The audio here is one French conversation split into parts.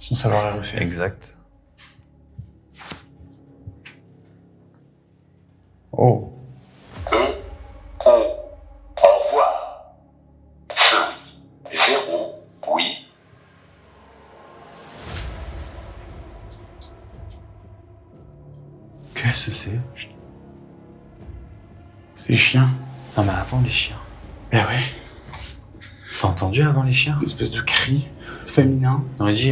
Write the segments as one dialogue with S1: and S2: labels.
S1: Son savoir est refait.
S2: Exact.
S1: Oh.
S3: Au revoir. Feu. 0. Oui.
S2: Qu'est-ce que c'est?
S1: C'est les chiens.
S2: Non mais avant les chiens.
S1: Eh ouais.
S2: T'as entendu avant les chiens?
S1: Une espèce de cri féminin.
S2: On aurait dit...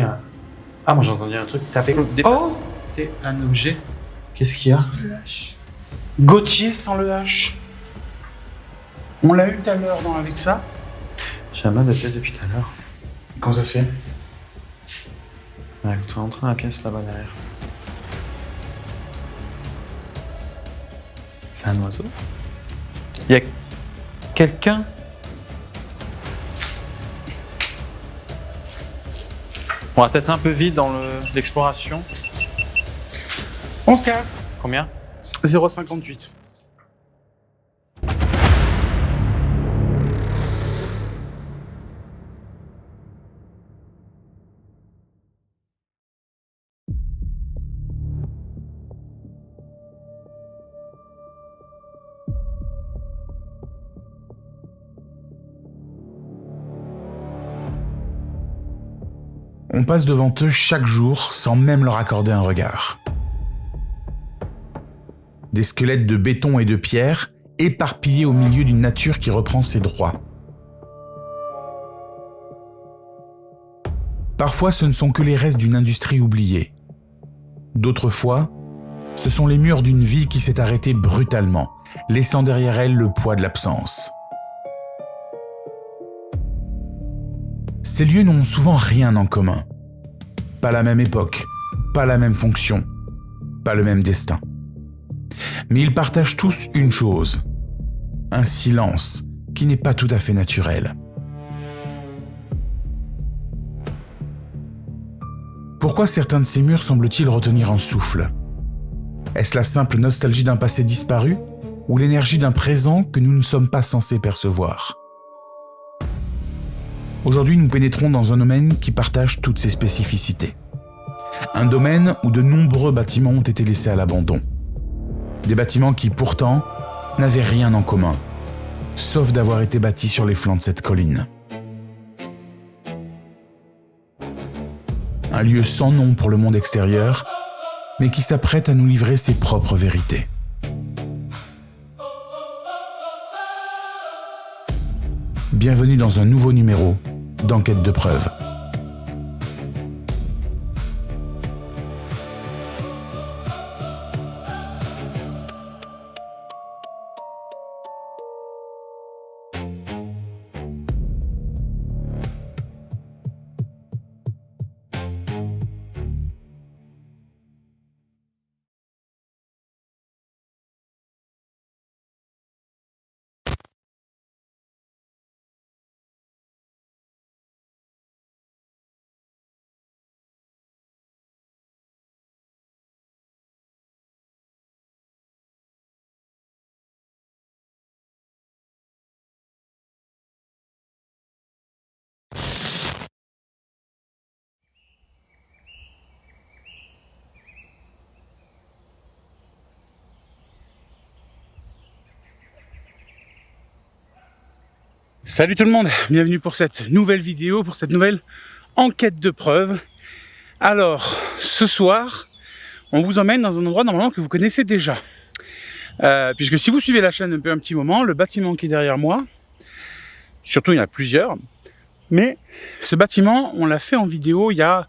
S2: Ah, moi j'ai entendu un truc taper.
S1: Oh!
S2: C'est un objet. Qu'est-ce qu'il y a?
S1: Gauthier sans le H. On l'a eu tout à l'heure dans Avec ça.
S2: J'ai un mal de tête depuis tout à l'heure.
S1: Comment ça se fait?
S2: Ouais, écoute, rentre dans la pièce là-bas derrière. C'est un oiseau? Il y a quelqu'un? On va peut-être un peu vite dans l'exploration.
S1: On se casse.
S2: Combien?
S1: 0,58. On passe devant eux chaque jour sans même leur accorder un regard. Des squelettes de béton et de pierre éparpillés au milieu d'une nature qui reprend ses droits. Parfois, ce ne sont que les restes d'une industrie oubliée. D'autres fois, ce sont les murs d'une ville qui s'est arrêtée brutalement, laissant derrière elle le poids de l'absence. Ces lieux n'ont souvent rien en commun. Pas la même époque, pas la même fonction, pas le même destin. Mais ils partagent tous une chose, un silence qui n'est pas tout à fait naturel. Pourquoi certains de ces murs semblent-ils retenir un souffle? Est-ce la simple nostalgie d'un passé disparu ou l'énergie d'un présent que nous ne sommes pas censés percevoir? Aujourd'hui, nous pénétrons dans un domaine qui partage toutes ses spécificités. Un domaine où de nombreux bâtiments ont été laissés à l'abandon. Des bâtiments qui, pourtant, n'avaient rien en commun, sauf d'avoir été bâtis sur les flancs de cette colline. Un lieu sans nom pour le monde extérieur, mais qui s'apprête à nous livrer ses propres vérités. Bienvenue dans un nouveau numéro d'Enquête de preuves. Salut tout le monde, bienvenue pour cette nouvelle vidéo, pour cette nouvelle enquête de preuves. Alors, ce soir, on vous emmène dans un endroit normalement que vous connaissez déjà. Puisque si vous suivez la chaîne depuis un petit moment, le bâtiment qui est derrière moi, surtout il y en a plusieurs, mais ce bâtiment, on l'a fait en vidéo il y a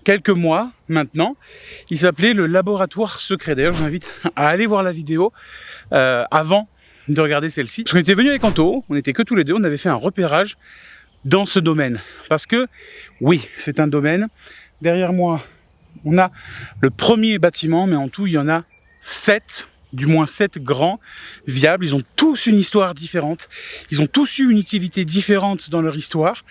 S1: quelques mois maintenant. Il s'appelait le laboratoire secret. D'ailleurs, je vous invite à aller voir la vidéo avant de regarder celle-ci. Parce qu'on était venu avec Anto, on n'était que tous les deux, on avait fait un repérage dans ce domaine. Parce que, oui, c'est un domaine. Derrière moi, on a le premier bâtiment, mais en tout, il y en a 7, du moins 7 grands, viables. Ils ont tous une histoire différente. Ils ont tous eu une utilité différente dans leur histoire.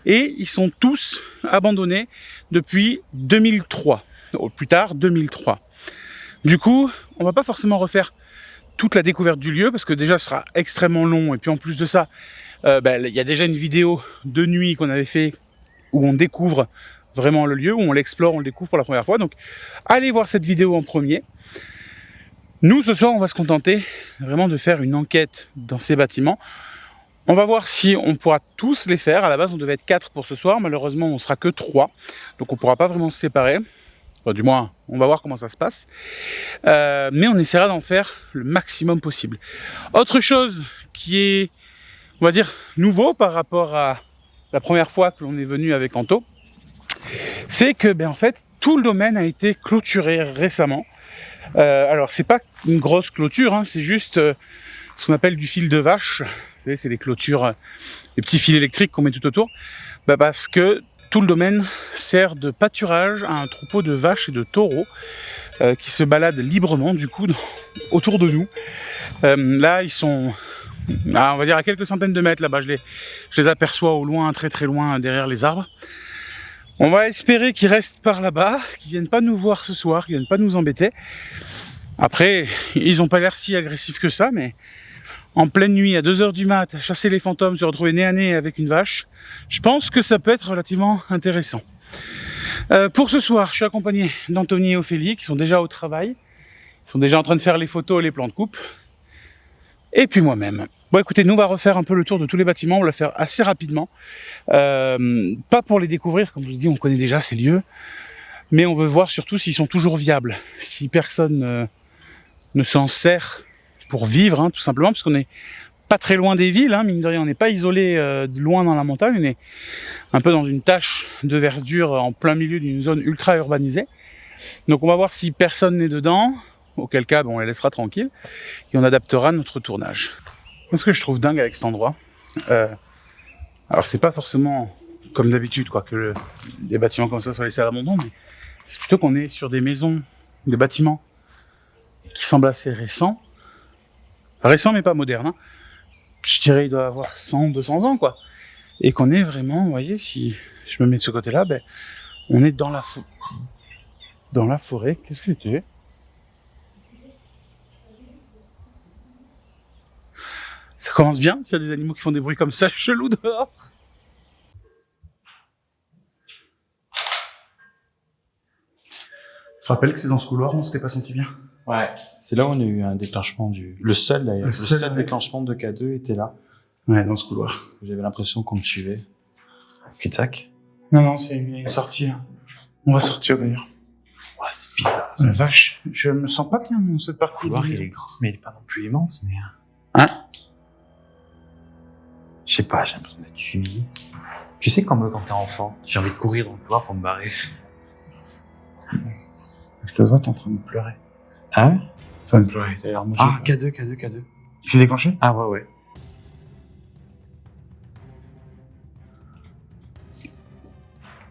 S1: Et ils sont tous abandonnés depuis 2003. Au plus tard, 2003. Du coup, on va pas forcément refaire toute la découverte du lieu, parce que déjà ce sera extrêmement long, et puis en plus de ça, il y a déjà une vidéo de nuit qu'on avait fait, où on découvre vraiment le lieu, où on l'explore, on le découvre pour la première fois. Donc allez voir cette vidéo en premier. Nous, ce soir, on va se contenter vraiment de faire une enquête dans ces bâtiments. On va voir si on pourra tous les faire. À la base, on devait être 4 pour ce soir. Malheureusement, on sera que 3. Donc on ne pourra pas vraiment se séparer. Enfin, du moins, on va voir comment ça se passe. Mais on essaiera d'en faire le maximum possible. Autre chose qui est, on va dire, nouveau par rapport à la première fois que l'on est venu avec Anto, c'est que, en fait, tout le domaine a été clôturé récemment. Alors, c'est pas une grosse clôture, hein, c'est juste ce qu'on appelle du fil de vache. Vous savez, c'est les clôtures, les petits fils électriques qu'on met tout autour. Parce que tout le domaine sert de pâturage à un troupeau de vaches et de taureaux qui se baladent librement, du coup, autour de nous. Là, ils sont, on va dire, à quelques centaines de mètres là-bas. Je les aperçois au loin, très très loin, derrière les arbres. On va espérer qu'ils restent par là-bas, qu'ils viennent pas nous voir ce soir, qu'ils viennent pas nous embêter. Après, ils n'ont pas l'air si agressifs que ça, mais en pleine nuit, à 2h du mat, chasser les fantômes, se retrouver nez à nez avec une vache, je pense que ça peut être relativement intéressant. Pour ce soir, je suis accompagné d'Anthony et Ophélie, qui sont déjà au travail. Ils sont déjà en train de faire les photos et les plans de coupe. Et puis moi-même. Bon, écoutez, nous, on va refaire un peu le tour de tous les bâtiments. On va le faire assez rapidement. Pas pour les découvrir, comme je vous dis, on connaît déjà ces lieux. Mais on veut voir surtout s'ils sont toujours viables. Si personne ne s'en sert pour vivre, hein, tout simplement, parce qu'on est pas très loin des villes, hein, mine de rien. On n'est pas isolé loin dans la montagne. On est un peu dans une tache de verdure en plein milieu d'une zone ultra urbanisée. Donc on va voir si personne n'est dedans. Auquel cas, on les laissera tranquilles et on adaptera notre tournage. Ce que je trouve dingue avec cet endroit, alors c'est pas forcément comme d'habitude que des bâtiments comme ça soient laissés à l'abandon, mais c'est plutôt qu'on est sur des maisons, des bâtiments qui semblent assez récents. Récents mais pas modernes. Hein. Je dirais il doit avoir 100, 200 ans quoi. Et qu'on est vraiment, vous voyez, si je me mets de ce côté-là, on est dans la forêt. Qu'est-ce que c'était ? Ça commence bien, s'il y a des animaux qui font des bruits comme ça, chelou dehors. Je rappelle que c'est dans ce couloir, on s'était pas senti bien.
S2: Ouais, c'est là où on a eu un déclenchement le seul d'ailleurs. Le seul déclenchement de K2 était là.
S1: Ouais, dans ce couloir.
S2: J'avais l'impression qu'on me suivait. Cul-de-sac.
S1: Non, c'est une sortie. Hein. On va sortir d'ailleurs.
S2: Ouais, c'est bizarre.
S1: La vache, je me sens pas bien dans cette partie.
S2: Le couloir, il est grand, mais il est pas non plus immense, mais...
S1: Hein ?
S2: Je sais pas, j'ai l'impression d'être suivi. Tu sais, quand t'es enfant, j'ai envie de courir dans le couloir pour me barrer.
S1: Ça se voit, t'es en train de pleurer.
S2: Ah ouais?
S1: En train de pleurer, t'as l'air mangé.
S2: Ah, K2.
S1: Il s'est déclenché?
S2: Ah ouais.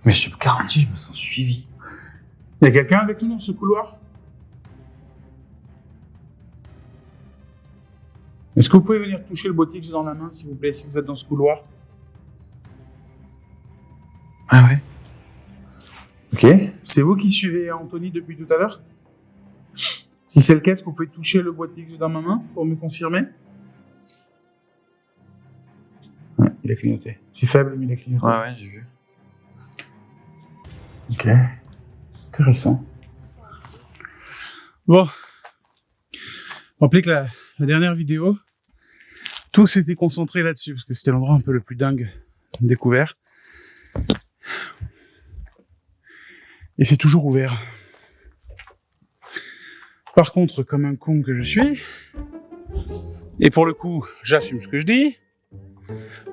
S2: Mais je te garantis, je me sens suivi.
S1: Il y a quelqu'un avec nous dans ce couloir? Est-ce que vous pouvez venir toucher le boîtier que j'ai dans la main, s'il vous plaît, si vous êtes dans ce couloir?
S2: Ah ouais.
S1: Ok. C'est vous qui suivez Anthony depuis tout à l'heure? Si c'est le cas, est-ce que vous pouvez toucher le boîtier que j'ai dans ma main pour me confirmer? Ouais, il a clignoté. C'est faible, mais il a clignoté.
S2: Ouais, j'ai vu.
S1: Ok. Intéressant. Bon. Rappelez que la dernière vidéo, tout s'était concentré là-dessus, parce que c'était l'endroit un peu le plus dingue découvert. Et c'est toujours ouvert. Par contre, comme un con que je suis, et pour le coup, j'assume ce que je dis,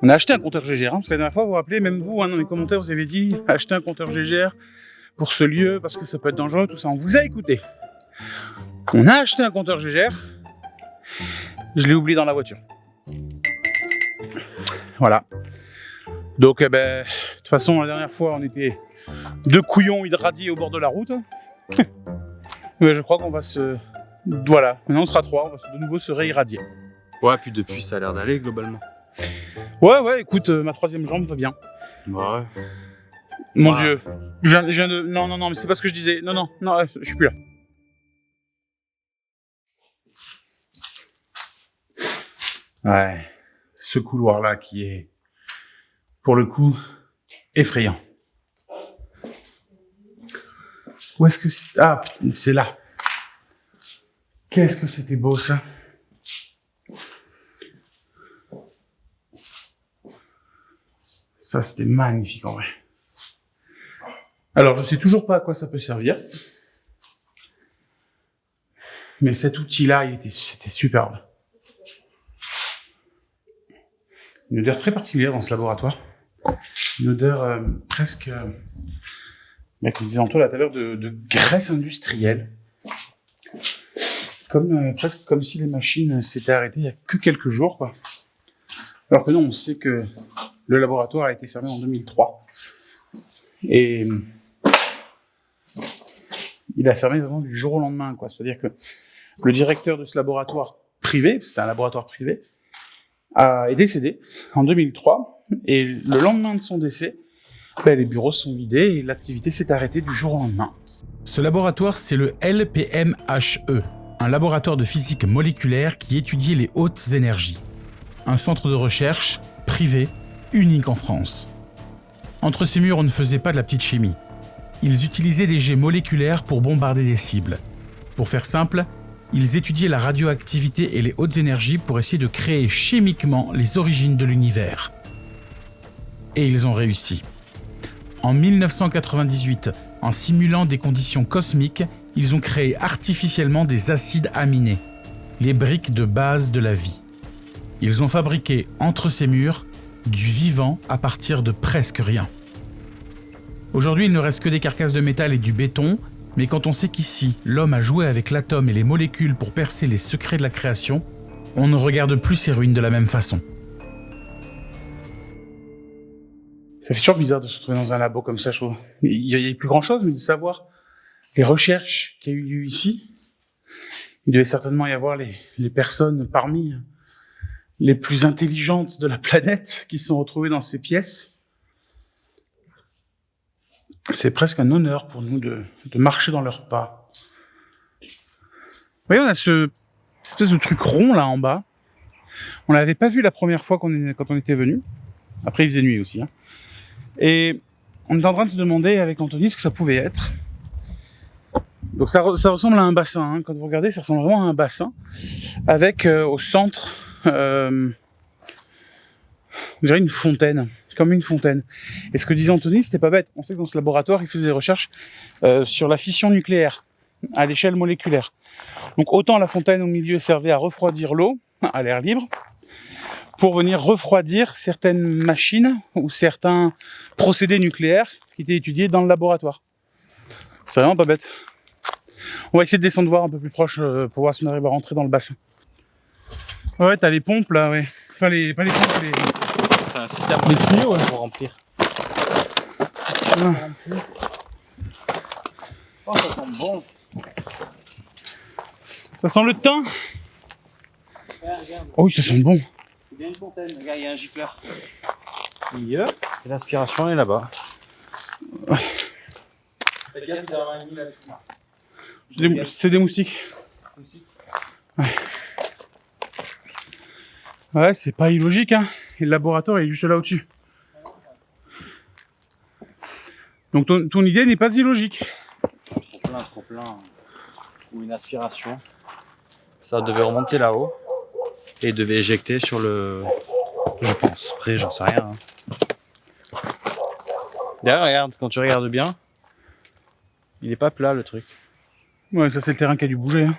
S1: on a acheté un compteur GGR, parce que la dernière fois, vous vous rappelez, même vous, dans les commentaires, vous avez dit, achetez un compteur GGR pour ce lieu, parce que ça peut être dangereux, tout ça. On vous a écouté. On a acheté un compteur GGR, je l'ai oublié dans la voiture. Voilà. Donc, de toute façon, la dernière fois, on était deux couillons hydradiés au bord de la route. Mais je crois qu'on va se... Voilà, maintenant on sera 3, on va de nouveau se réirradier.
S2: Ouais, puis depuis, ça a l'air d'aller, globalement.
S1: Ouais, écoute, ma 3e jambe va bien.
S2: Ouais.
S1: Mon Dieu. Je viens de... Non, mais c'est pas ce que je disais. Non, je suis plus là. Ouais, ce couloir-là qui est, pour le coup, effrayant. Où est-ce que c'est? Ah, c'est là. Qu'est-ce que c'était beau, ça. Ça, c'était magnifique, en vrai. Alors, je sais toujours pas à quoi ça peut servir. Mais cet outil-là, c'était superbe. Une odeur très particulière dans ce laboratoire. Une odeur presque, comme disait Antoine, à la saveur de graisse industrielle. Presque comme si les machines s'étaient arrêtées il y a que quelques jours, quoi. Alors que non, on sait que le laboratoire a été fermé en 2003. Et il a fermé vraiment du jour au lendemain, quoi. C'est-à-dire que le directeur de ce laboratoire privé, c'était un laboratoire privé, est décédé en 2003. Et le lendemain de son décès, les bureaux sont vidés et l'activité s'est arrêtée du jour au lendemain.
S4: Ce laboratoire, c'est le LPMHE, un laboratoire de physique moléculaire qui étudiait les hautes énergies. Un centre de recherche privé, unique en France. Entre ces murs, on ne faisait pas de la petite chimie. Ils utilisaient des jets moléculaires pour bombarder des cibles. Pour faire simple, ils étudiaient la radioactivité et les hautes énergies pour essayer de créer chimiquement les origines de l'univers. Et ils ont réussi. En 1998, en simulant des conditions cosmiques, ils ont créé artificiellement des acides aminés, les briques de base de la vie. Ils ont fabriqué, entre ces murs, du vivant à partir de presque rien. Aujourd'hui, il ne reste que des carcasses de métal et du béton, mais quand on sait qu'ici, l'homme a joué avec l'atome et les molécules pour percer les secrets de la création, on ne regarde plus ces ruines de la même façon.
S1: Ça fait toujours bizarre de se retrouver dans un labo comme ça, je trouve. Il y a plus grand-chose, mais de savoir les recherches qu'il y a eu lieu ici. Il devait certainement y avoir les personnes parmi les plus intelligentes de la planète qui sont retrouvées dans ces pièces. C'est presque un honneur pour nous de marcher dans leurs pas. Vous voyez, on a cette espèce de truc rond là en bas. On l'avait pas vu la première fois quand on était venu. Après, il faisait nuit aussi. Hein. Et on est en train de se demander avec Anthony ce que ça pouvait être. Donc ça ressemble à un bassin. Hein. Quand vous regardez, ça ressemble vraiment à un bassin. Avec au centre, on dirait une fontaine. Comme une fontaine. Et ce que disait Anthony, c'était pas bête. On sait que dans ce laboratoire, il faisait des recherches sur la fission nucléaire à l'échelle moléculaire. Donc autant la fontaine au milieu servait à refroidir l'eau à l'air libre pour venir refroidir certaines machines ou certains procédés nucléaires qui étaient étudiés dans le laboratoire. C'est vraiment pas bête. On va essayer de descendre voir un peu plus proche pour voir si on arrive à rentrer dans le bassin. Ouais, t'as les pompes là, ouais. Enfin, pas les pompes,
S2: C'est un système
S1: les tuyaux, ouais.
S2: pour remplir.
S1: Ah.
S2: Oh, ça sent bon.
S1: Ça sent le thym.
S2: Ouais, regarde.
S1: Oh oui, ça sent bon.
S2: C'est bien une fontaine. Regarde, il y a un gicleur. Et l'aspiration est là-bas.
S1: Ouais.
S2: Faites gaffe, il doit y avoir un nid là-dessous.
S1: C'est des moustiques. Ouais. Ouais, c'est pas illogique, hein. Et le laboratoire est juste là au-dessus. Donc ton idée n'est pas illogique.
S2: Trop plein. Ou une aspiration. Ça devait remonter là-haut. Et devait éjecter sur le... Je pense. Après, j'en sais rien. Hein. D'ailleurs, regarde, quand tu regardes bien, il est pas plat le truc.
S1: Ouais, ça c'est le terrain qui a dû bouger. Hein.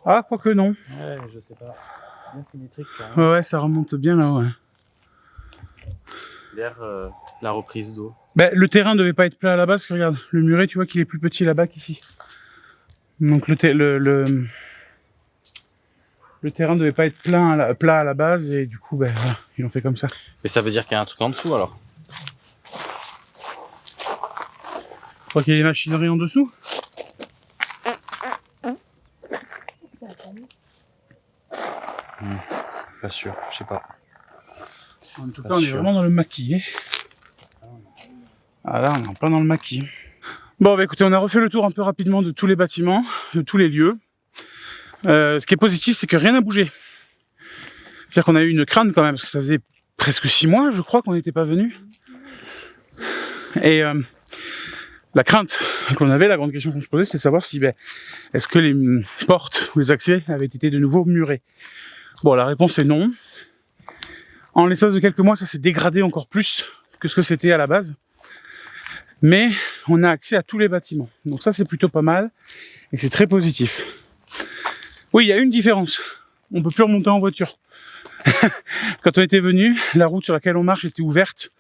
S1: Ah, quoique non.
S2: Ouais, je sais pas. Bien symétrique quand même.
S1: Ouais, ça remonte bien là, ouais.
S2: Derrière la reprise d'eau.
S1: Ben, le terrain devait pas être plat à la base, parce que regarde, le muret, tu vois qu'il est plus petit là-bas qu'ici. Donc le terrain devait pas être plat à la base, et du coup, ben voilà, ils l'ont fait comme ça.
S2: Et ça veut dire qu'il y a un truc en dessous alors?
S1: Je crois qu'il y a des machineries en dessous.
S2: Pas sûr, je sais pas.
S1: En tout cas,
S2: Pas
S1: on est
S2: sûr.
S1: vraiment dans le maquis. Ah là, on est en plein dans le maquis. Bon, bah écoutez, on a refait le tour un peu rapidement de tous les bâtiments, de tous les lieux. Ce qui est positif, c'est que rien n'a bougé. C'est-à-dire qu'on a eu une crainte quand même, parce que ça faisait presque 6 mois, je crois, qu'on n'était pas venu. Et La crainte qu'on avait, la grande question qu'on se posait, c'est de savoir si, est-ce que les portes ou les accès avaient été de nouveau murés. Bon, la réponse est non. En l'espace de quelques mois, ça s'est dégradé encore plus que ce que c'était à la base. Mais on a accès à tous les bâtiments. Donc ça, c'est plutôt pas mal et c'est très positif. Oui, il y a une différence. On peut plus remonter en voiture. Quand on était venu, la route sur laquelle on marche était ouverte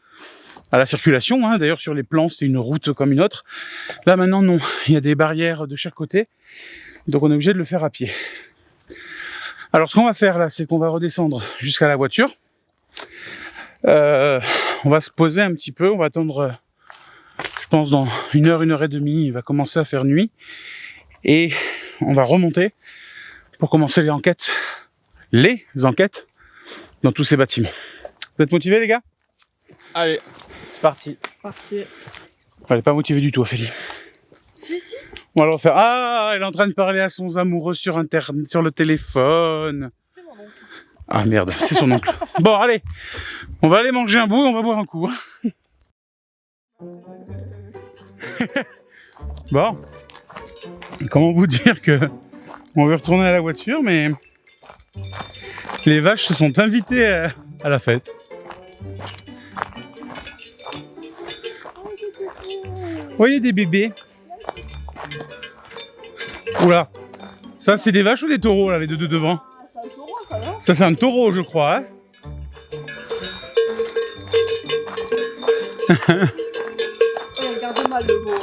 S1: à la circulation, hein. D'ailleurs sur les plans c'est une route comme une autre. Là maintenant non, il y a des barrières de chaque côté, donc on est obligé de le faire à pied. Alors ce qu'on va faire là, c'est qu'on va redescendre jusqu'à la voiture. On va se poser un petit peu, on va attendre, je pense dans 1 heure et demie, il va commencer à faire nuit. Et on va remonter pour commencer les enquêtes dans tous ces bâtiments. Vous êtes motivés les gars?
S2: Allez, c'est parti.
S5: Parfait.
S1: Elle n'est pas motivée du tout, Ophélie.
S5: Si, si.
S1: On va leur faire. Ah, elle est en train de parler à son amoureux sur internet, sur le téléphone.
S5: C'est mon oncle.
S1: Ah merde, c'est son oncle. Bon, allez, on va aller manger un bout et on va boire un coup. Bon, comment vous dire que on veut retourner à la voiture, mais les vaches se sont invitées à la fête. Vous voyez des bébés? Oula, ça c'est des vaches ou des taureaux là, les deux de devant?
S5: C'est un taureau, ça va?
S1: Ça c'est un taureau je crois, hein.
S5: Il regarde mal le beau.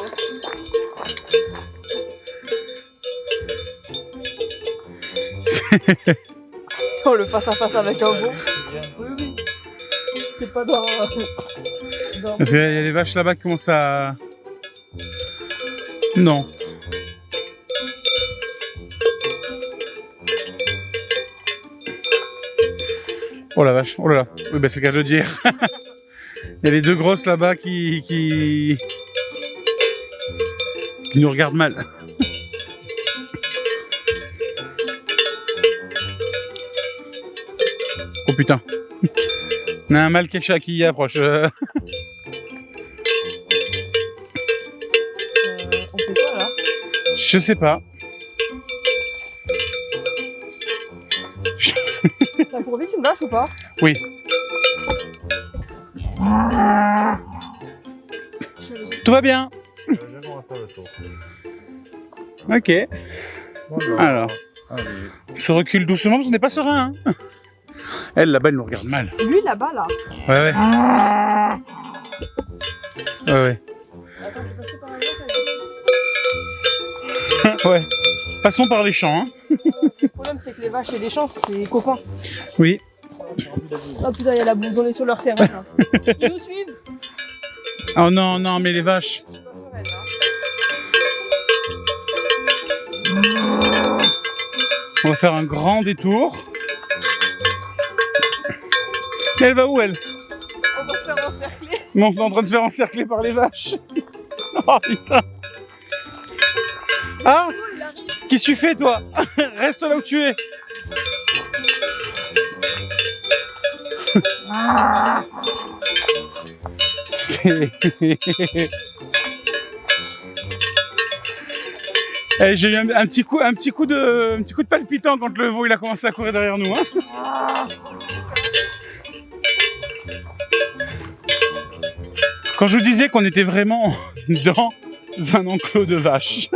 S5: Oh, le face à face avec un beau. Oui, oui. C'est pas dans.
S1: Parce qu'il y a les vaches là-bas qui commencent à... Non. Oh la vache, oh là là. Oui, bah c'est le cas de le dire. Il y a les deux grosses là-bas qui nous regardent mal. Oh putain. On a un mâle qui approche.
S5: On fait quoi là?
S1: Je sais pas.
S5: Ça court vite une vache ou pas?
S1: Oui. Tout va bien. Ok. Alors, on se recule doucement parce qu'on n'est pas serein. Hein. Elle là-bas, elle nous regarde mal.
S5: Lui là-bas là.
S1: Ouais, ouais. Ouais, ouais.
S5: Attends, je vais passer par là.
S1: Ouais. Passons par les champs. Hein.
S5: Le problème c'est que les vaches et les champs c'est copains.
S1: Oui.
S5: Oh putain, il y a la boule, on est sur leur terrain là. Ils nous suivent.
S1: Oh non, non, mais les vaches.
S5: Je suis pas sereine là.
S1: On va faire un grand détour. Mais elle va où elle?
S5: On va se faire encercler.
S1: Non, on est en train de se faire encercler par les vaches. Oh putain. Ah,
S5: Oh, il arrive.
S1: qu'est-ce que tu fais toi? Reste là où tu es. Eh, j'ai eu un petit coup de palpitant quand le veau il a commencé à courir derrière nous. Hein. Quand je vous disais qu'on était vraiment dans un enclos de vaches.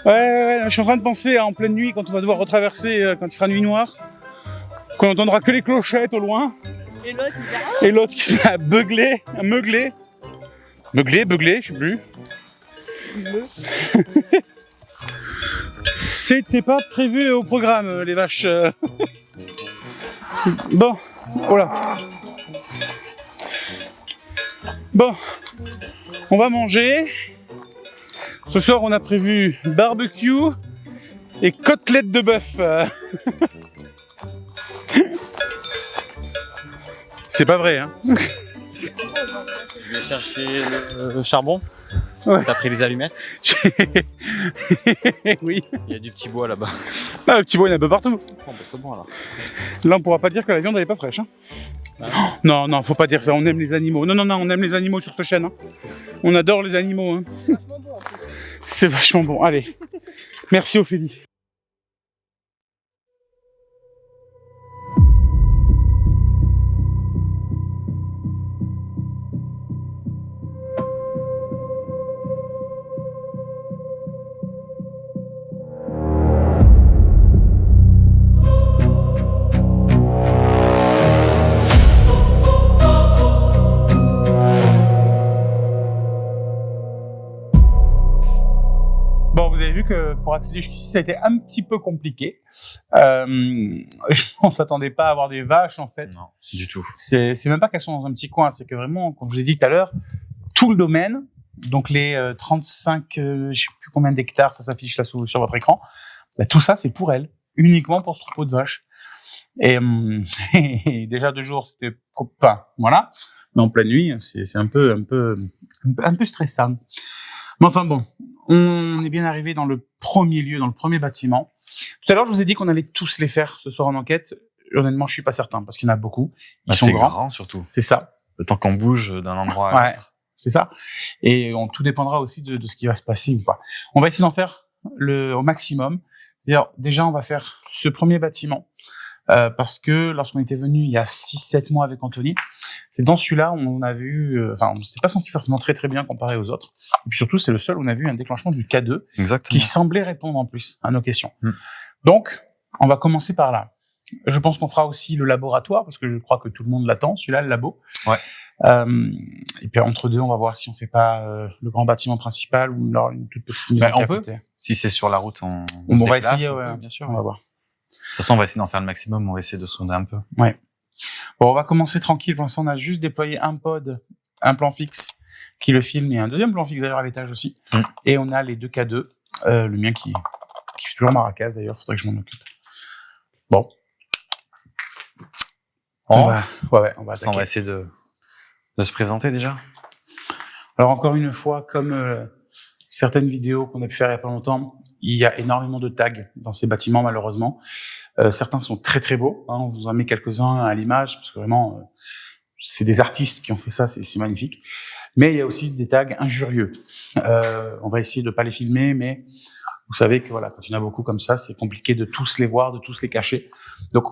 S1: Ouais, je suis en train de penser en pleine nuit quand on va devoir retraverser, quand il fera nuit noire, qu'on entendra que les clochettes au loin,
S5: Et l'autre il dit
S1: et l'autre qui se met à beugler, à meugler, je sais plus. C'était pas prévu au programme, les vaches. Bon, voilà. Bon, on va manger. Ce soir, on a prévu barbecue et côtelettes de bœuf. C'est pas vrai, hein?
S2: Je vais chercher le charbon.
S1: Ouais.
S2: T'as pris les allumettes?
S1: Oui.
S2: Il y a du petit bois là-bas.
S1: Ah, le petit bois, il y en a un peu partout.
S2: Oh, bah, c'est bon alors.
S1: Là, on pourra pas dire que la viande, elle est pas fraîche. Hein.
S2: Ah.
S1: Oh, non, non, faut pas dire ça. On aime les animaux. Non, non, non, on aime les animaux sur cette chaîne. Hein. On adore les animaux. Hein. C'est vachement bon. Allez. Merci, Ophélie. Bon, vous avez vu que pour accéder jusqu'ici, ça a été un petit peu compliqué. On s'attendait pas à avoir des vaches, en fait.
S2: Non, du tout.
S1: C'est même pas qu'elles sont dans un petit coin, c'est que vraiment, comme je vous ai dit tout à l'heure, tout le domaine, donc les 35, je sais plus combien d'hectares, ça s'affiche là sur votre écran, bah, tout ça, c'est pour elles, uniquement pour ce troupeau de vaches. Et, et déjà 2 jours, c'était, enfin, voilà. Mais en pleine nuit, c'est un peu stressant. Mais enfin bon, on est bien arrivé dans le premier lieu, dans le premier bâtiment. Tout à l'heure, je vous ai dit qu'on allait tous les faire ce soir en enquête. Honnêtement, je suis pas certain parce qu'il y en a beaucoup. Ils sont
S2: c'est
S1: grands.
S2: grand surtout.
S1: C'est ça.
S2: Le temps qu'on bouge d'un endroit à
S1: Ouais,
S2: l'autre.
S1: c'est ça. Et tout dépendra aussi de ce qui va se passer ou pas. On va essayer d'en faire au maximum. C'est-à-dire, déjà, on va faire ce premier bâtiment. Parce que lorsqu'on était venu il y a 6-7 mois avec Anthony, c'est dans celui-là où on a vu, on s'est pas senti forcément très très bien comparé aux autres. Et puis surtout, c'est le seul où on a vu un déclenchement du K2
S2: Exactement.
S1: qui semblait répondre en plus à nos questions. Donc, on va commencer par là. Je pense qu'on fera aussi le laboratoire parce que je crois que tout le monde l'attend, celui-là, le labo.
S2: Ouais.
S1: Et puis entre deux, on va voir si on fait pas le grand bâtiment principal ou alors une toute petite maison
S2: on
S1: à
S2: peut.
S1: côté.
S2: Si c'est sur la route, on
S1: On
S2: se
S1: va
S2: déplace,
S1: essayer,
S2: on
S1: ouais,
S2: peut, bien sûr.
S1: on va voir.
S2: De toute façon, on va essayer d'en faire le maximum, on va essayer de sonder un peu.
S1: Ouais. Bon, on va commencer tranquille. Pour l'instant, on a juste déployé un pod, un plan fixe qui le filme et un deuxième plan fixe d'ailleurs à l'étage aussi. Et on a les 2 K2, le mien qui fait toujours maracas d'ailleurs, faudrait que je m'en occupe. Bon. On va
S2: Ça, on
S1: attaquer.
S2: va essayer de se présenter déjà.
S1: Alors encore une fois, comme certaines vidéos qu'on a pu faire il y a pas longtemps, il y a énormément de tags dans ces bâtiments malheureusement. Certains sont très très beaux, hein, on vous en met quelques-uns à l'image parce que vraiment c'est des artistes qui ont fait ça, c'est magnifique. Mais il y a aussi des tags injurieux. On va essayer de pas les filmer, mais vous savez que voilà, quand il y en a beaucoup comme ça, c'est compliqué de tous les voir, de tous les cacher. Donc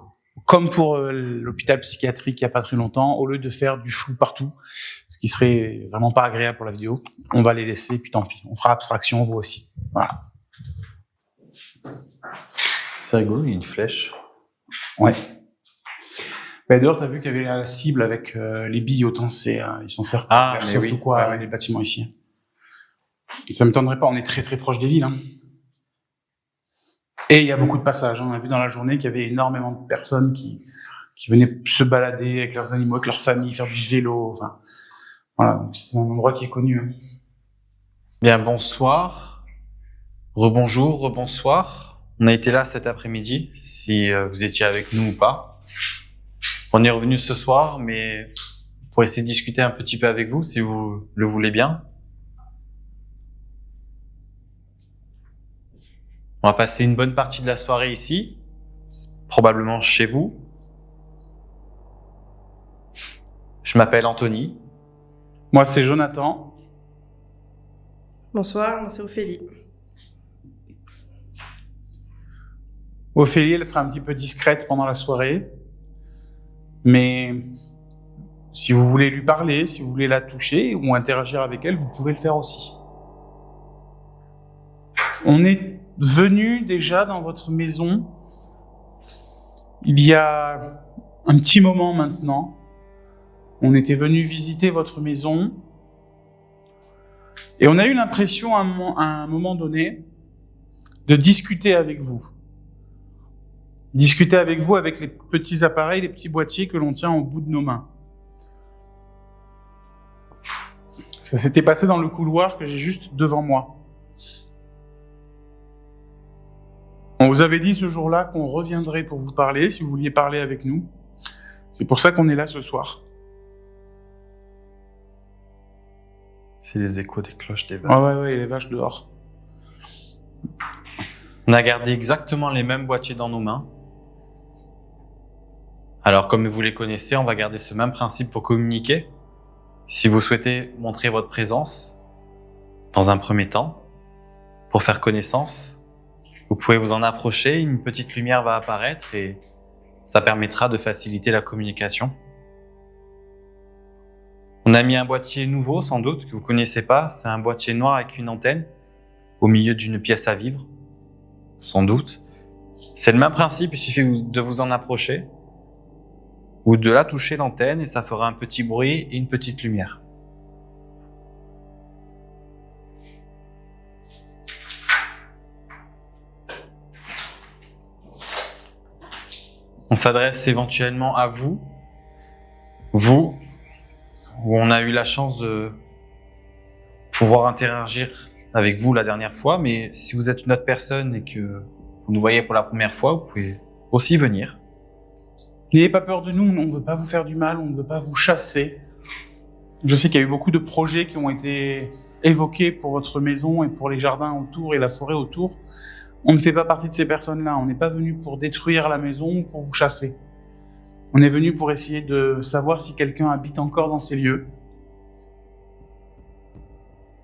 S1: comme pour l'hôpital psychiatrique il y a pas très longtemps, au lieu de faire du flou partout, ce qui serait vraiment pas agréable pour la vidéo, on va les laisser, puis tant pis. On fera abstraction, vous aussi. Voilà.
S2: C'est rigolo, il y a une flèche.
S1: Ouais. Ben d'ailleurs, t'as vu qu'il y avait la cible avec les billes, autant ils s'en servent pour l'airsoft
S2: oui.
S1: ou quoi,
S2: Ouais.
S1: les bâtiments ici. Et ça m'étonnerait pas, on est très très proche des villes. Hein. Et il y a beaucoup de passages. Hein. On a vu dans la journée qu'il y avait énormément de personnes qui venaient se balader avec leurs animaux, avec leurs familles, faire du vélo. Enfin, voilà, donc c'est un endroit qui est connu. Hein.
S2: Bien, bonsoir. Rebonjour, rebonsoir. On a été là cet après-midi, si vous étiez avec nous ou pas. On est revenu ce soir, mais pour essayer de discuter un petit peu avec vous, si vous le voulez bien. On va passer une bonne partie de la soirée ici, probablement chez vous. Je m'appelle Anthony.
S1: Moi, c'est Jonathan.
S5: Bonsoir, moi c'est Ophélie.
S1: Ophélie, elle sera un petit peu discrète pendant la soirée. Mais si vous voulez lui parler, si vous voulez la toucher ou interagir avec elle, vous pouvez le faire aussi. On est venu déjà dans votre maison il y a un petit moment maintenant. On était venu visiter votre maison et on a eu l'impression à un moment donné de discuter avec vous. Discuter avec vous avec les petits appareils, les petits boîtiers que l'on tient au bout de nos mains. Ça s'était passé dans le couloir que j'ai juste devant moi. On vous avait dit ce jour-là qu'on reviendrait pour vous parler, si vous vouliez parler avec nous. C'est pour ça qu'on est là ce soir.
S2: C'est les échos des cloches des vaches.
S1: Ouais, les vaches dehors.
S2: On a gardé exactement les mêmes boîtiers dans nos mains. Alors, comme vous les connaissez, on va garder ce même principe pour communiquer. Si vous souhaitez montrer votre présence, dans un premier temps, pour faire connaissance, vous pouvez vous en approcher, une petite lumière va apparaître et ça permettra de faciliter la communication. On a mis un boîtier nouveau, sans doute, que vous connaissez pas. C'est un boîtier noir avec une antenne au milieu d'une pièce à vivre, sans doute. C'est le même principe, il suffit de vous en approcher ou de la toucher l'antenne et ça fera un petit bruit et une petite lumière. On s'adresse éventuellement à vous, où on a eu la chance de pouvoir interagir avec vous la dernière fois, mais si vous êtes une autre personne et que vous nous voyez pour la première fois, vous pouvez aussi venir.
S1: N'ayez pas peur de nous, on ne veut pas vous faire du mal, on ne veut pas vous chasser. Je sais qu'il y a eu beaucoup de projets qui ont été évoqués pour votre maison et pour les jardins autour et la forêt autour. On ne fait pas partie de ces personnes-là, on n'est pas venu pour détruire la maison ou pour vous chasser. On est venu pour essayer de savoir si quelqu'un habite encore dans ces lieux.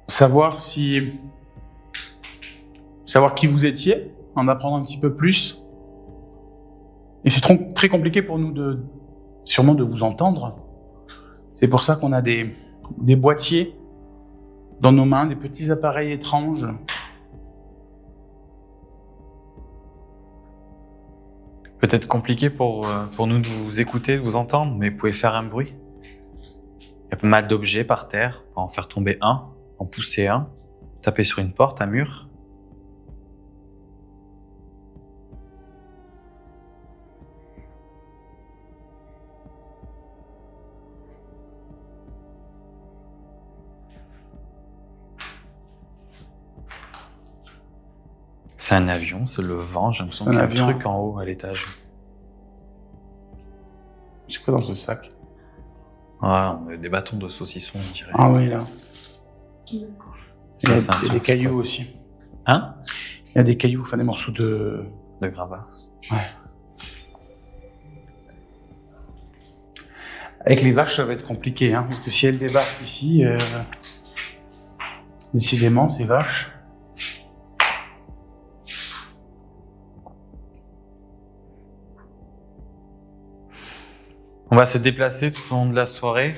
S1: Savoir qui vous étiez, en apprendre un petit peu plus. Et c'est très compliqué pour nous sûrement de vous entendre. C'est pour ça qu'on a des boîtiers dans nos mains, des petits appareils étranges.
S2: Peut-être compliqué pour nous de vous écouter, de vous entendre, mais vous pouvez faire un bruit. Il y a pas mal d'objets par terre, on peut en faire tomber un, en pousser un, taper sur une porte, un mur. C'est un avion, c'est le vent, j'ai l'impression qu'il y a un truc en haut à l'étage.
S1: C'est quoi dans ce sac?
S2: Ouais, on a des bâtons de saucisson, on dirait.
S1: Ah oui, là.
S2: Ça,
S1: il y a des cailloux aussi.
S2: Hein?
S1: Il y a des cailloux, enfin des morceaux de
S2: gravat.
S1: Ouais. Avec les vaches, ça va être compliqué, hein, parce que si elles débarquent ici, décidément, ces vaches.
S2: On va se déplacer tout au long de la soirée.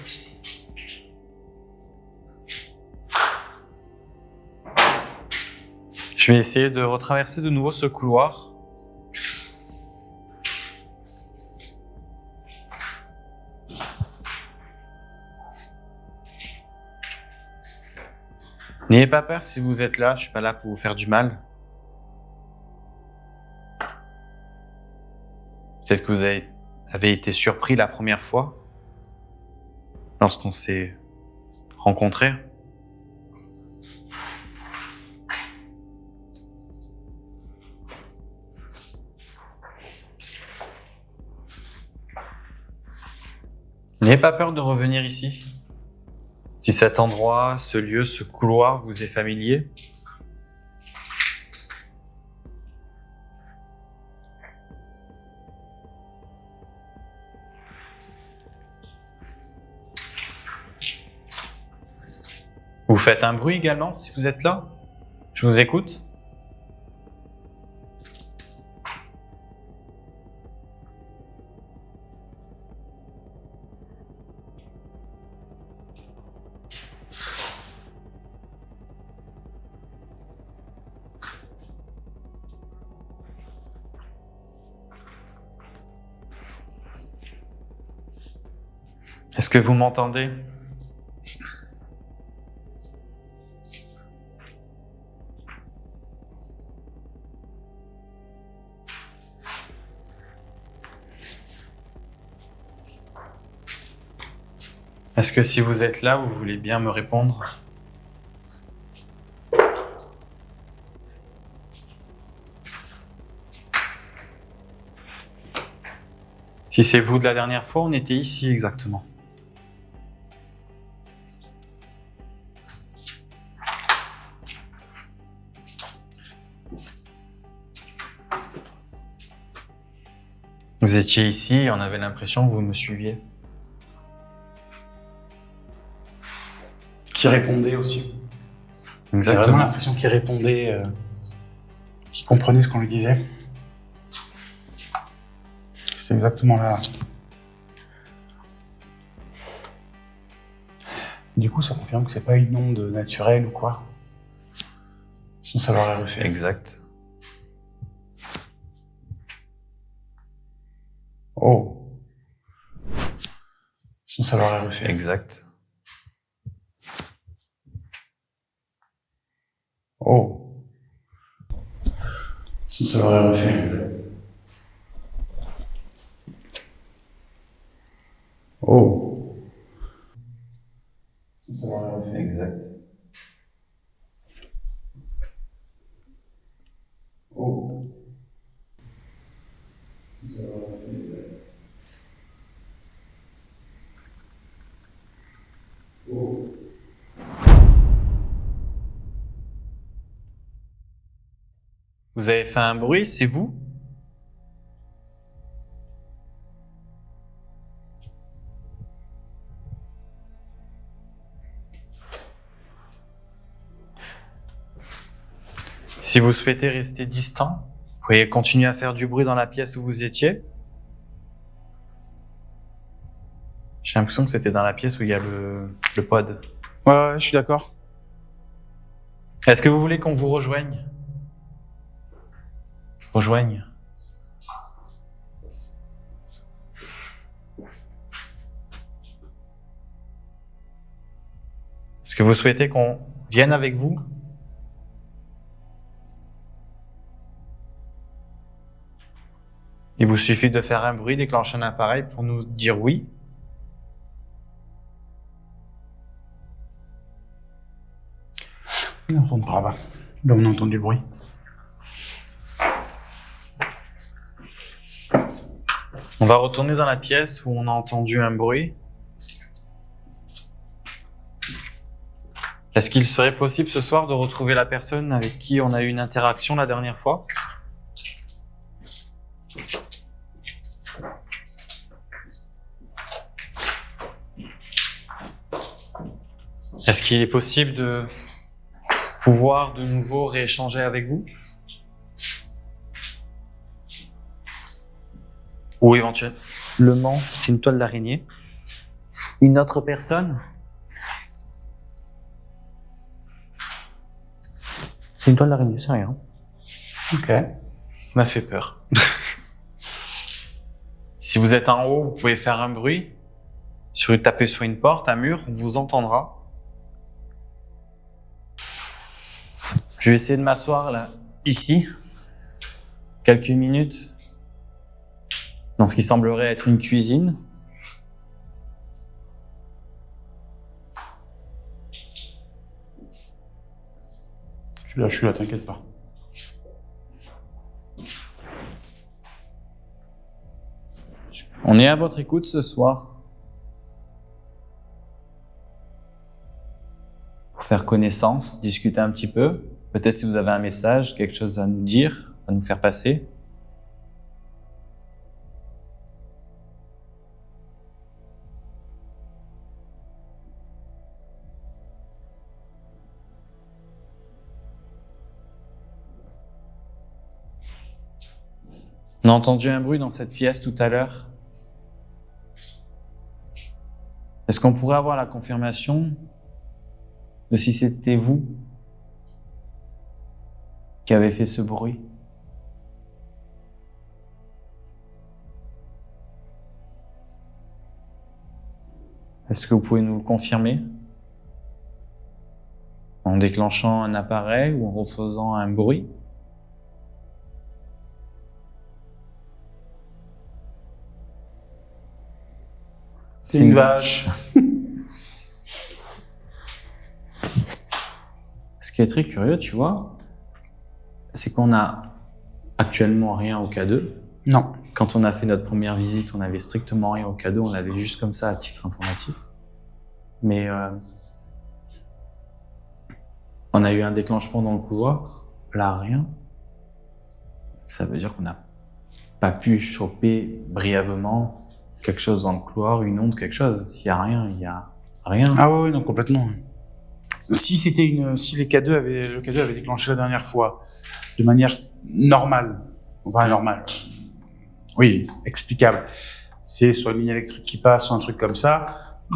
S2: Je vais essayer de retraverser de nouveau ce couloir. N'ayez pas peur si vous êtes là, je suis pas là pour vous faire du mal. Peut-être que vous avez été surpris la première fois, lorsqu'on s'est rencontrés. N'ayez pas peur de revenir ici. Si cet endroit, ce lieu, ce couloir vous est familier, vous faites un bruit également si vous êtes là. Je vous écoute. Est-ce que vous m'entendez ? Est-ce que si vous êtes là, vous voulez bien me répondre ? Si c'est vous de la dernière fois, on était ici exactement. Vous étiez ici et on avait l'impression que vous me suiviez.
S1: Qui répondait aussi. J'ai
S2: Exactement.
S1: vraiment l'impression qu'il répondait, qu'il comprenait ce qu'on lui disait. C'est exactement là. Du coup, ça confirme que c'est pas une onde naturelle ou quoi. Sinon, ça l'aurait refait.
S2: Exact.
S1: Oh. Sinon, ça l'aurait refait.
S2: Exact.
S1: Oh. Sinon, ça l'aurait refait. Oh. Sinon, ça l'aurait refait.
S2: Exact.
S1: Oh. Sinon, ça l'aurait refait. Oh.
S2: Vous avez fait un bruit, c'est vous? Si vous souhaitez rester distant, vous pouvez continuer à faire du bruit dans la pièce où vous étiez. J'ai l'impression que c'était dans la pièce où il y a le pod.
S1: Ouais, je suis d'accord.
S2: Est-ce que vous voulez qu'on vous rejoigne? Rejoigne. Est-ce que vous souhaitez qu'on vienne avec vous? Il vous suffit de faire un bruit, déclencher un appareil pour nous dire oui.
S1: On n'entendra pas. Là, on entend du bruit.
S2: On va retourner dans la pièce où on a entendu un bruit. Est-ce qu'il serait possible ce soir de retrouver la personne avec qui on a eu une interaction la dernière fois? Est-ce qu'il est possible de pouvoir de nouveau rééchanger avec vous? Ou éventuellement, c'est une toile d'araignée. Une autre personne? C'est une toile d'araignée, c'est rien.
S1: Ok.
S2: Ça m'a fait peur. Si vous êtes en haut, vous pouvez faire un bruit. Taper sur une porte, un mur, on vous entendra. Je vais essayer de m'asseoir là, ici, quelques minutes, dans ce qui semblerait être une cuisine.
S1: Je suis là, t'inquiète pas.
S2: On est à votre écoute ce soir. Pour faire connaissance, discuter un petit peu. Peut-être si vous avez un message, quelque chose à nous dire, à nous faire passer. On a entendu un bruit dans cette pièce tout à l'heure. Est-ce qu'on pourrait avoir la confirmation de si c'était vous qui avez fait ce bruit? Est-ce que vous pouvez nous le confirmer? En déclenchant un appareil ou en refaisant un bruit?
S1: C'est une vache.
S2: Ce qui est très curieux, tu vois, c'est qu'on a actuellement rien au K2.
S1: Non.
S2: Quand on a fait notre première visite, on avait strictement rien au K2, on l'avait juste comme ça à titre informatif. Mais on a eu un déclenchement dans le couloir, là rien. Ça veut dire qu'on a pas pu choper brièvement quelque chose dans le couloir, une onde, quelque chose. S'il y a rien, il y a rien.
S1: Ah ouais, non, complètement. Si le K2 avait déclenché la dernière fois de manière normale, normale, oui, explicable, c'est soit une ligne électrique qui passe, soit un truc comme ça,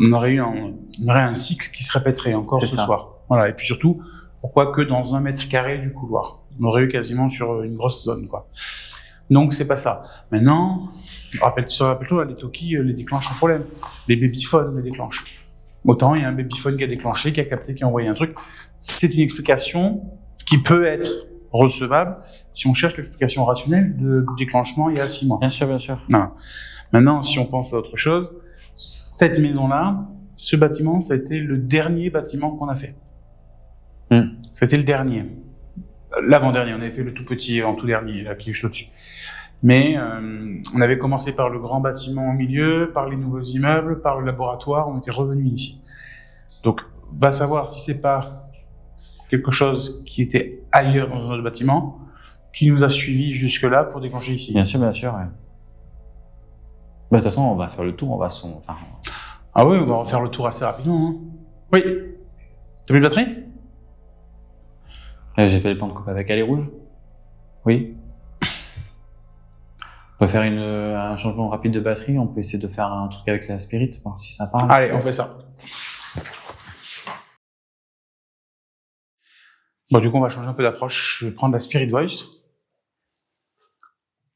S1: on aurait un cycle qui se répéterait encore ce soir. Voilà. Et puis surtout, pourquoi que dans 1 mètre carré du couloir? On aurait eu quasiment sur une grosse zone, quoi. Donc, c'est pas ça. Maintenant, rappelle-toi, les Toki les déclenchent sans problème. Les babyphones les déclenchent. Autant, il y a un babyphone qui a déclenché, qui a capté, qui a envoyé un truc. C'est une explication qui peut être recevable si on cherche l'explication rationnelle du déclenchement il y a 6 mois.
S2: Bien sûr, bien sûr.
S1: Non. Maintenant, si on pense à autre chose, cette maison-là, ce bâtiment, ça a été le dernier bâtiment qu'on a fait. C'était le dernier. L'avant-dernier, on avait fait le tout petit en tout dernier, là, qui est juste au-dessus. Mais on avait commencé par le grand bâtiment au milieu, par les nouveaux immeubles, par le laboratoire, on était revenu ici. Donc, va savoir si c'est pas quelque chose qui était ailleurs dans un autre bâtiment, qui nous a suivis jusque-là pour déclencher ici.
S2: Bien sûr, ouais. De toute façon, on va faire le tour,
S1: Ah oui, on va refaire le tour assez rapidement. Hein. Oui. T'as mis de batterie?
S2: J'ai fait les plans de coupe avec aller rouge. Oui. On peut faire un changement rapide de batterie, on peut essayer de faire un truc avec la spirit, voir si ça parle.
S1: Allez, on fait ça. Bon, du coup, on va changer un peu d'approche. Je vais prendre la Spirit Voice.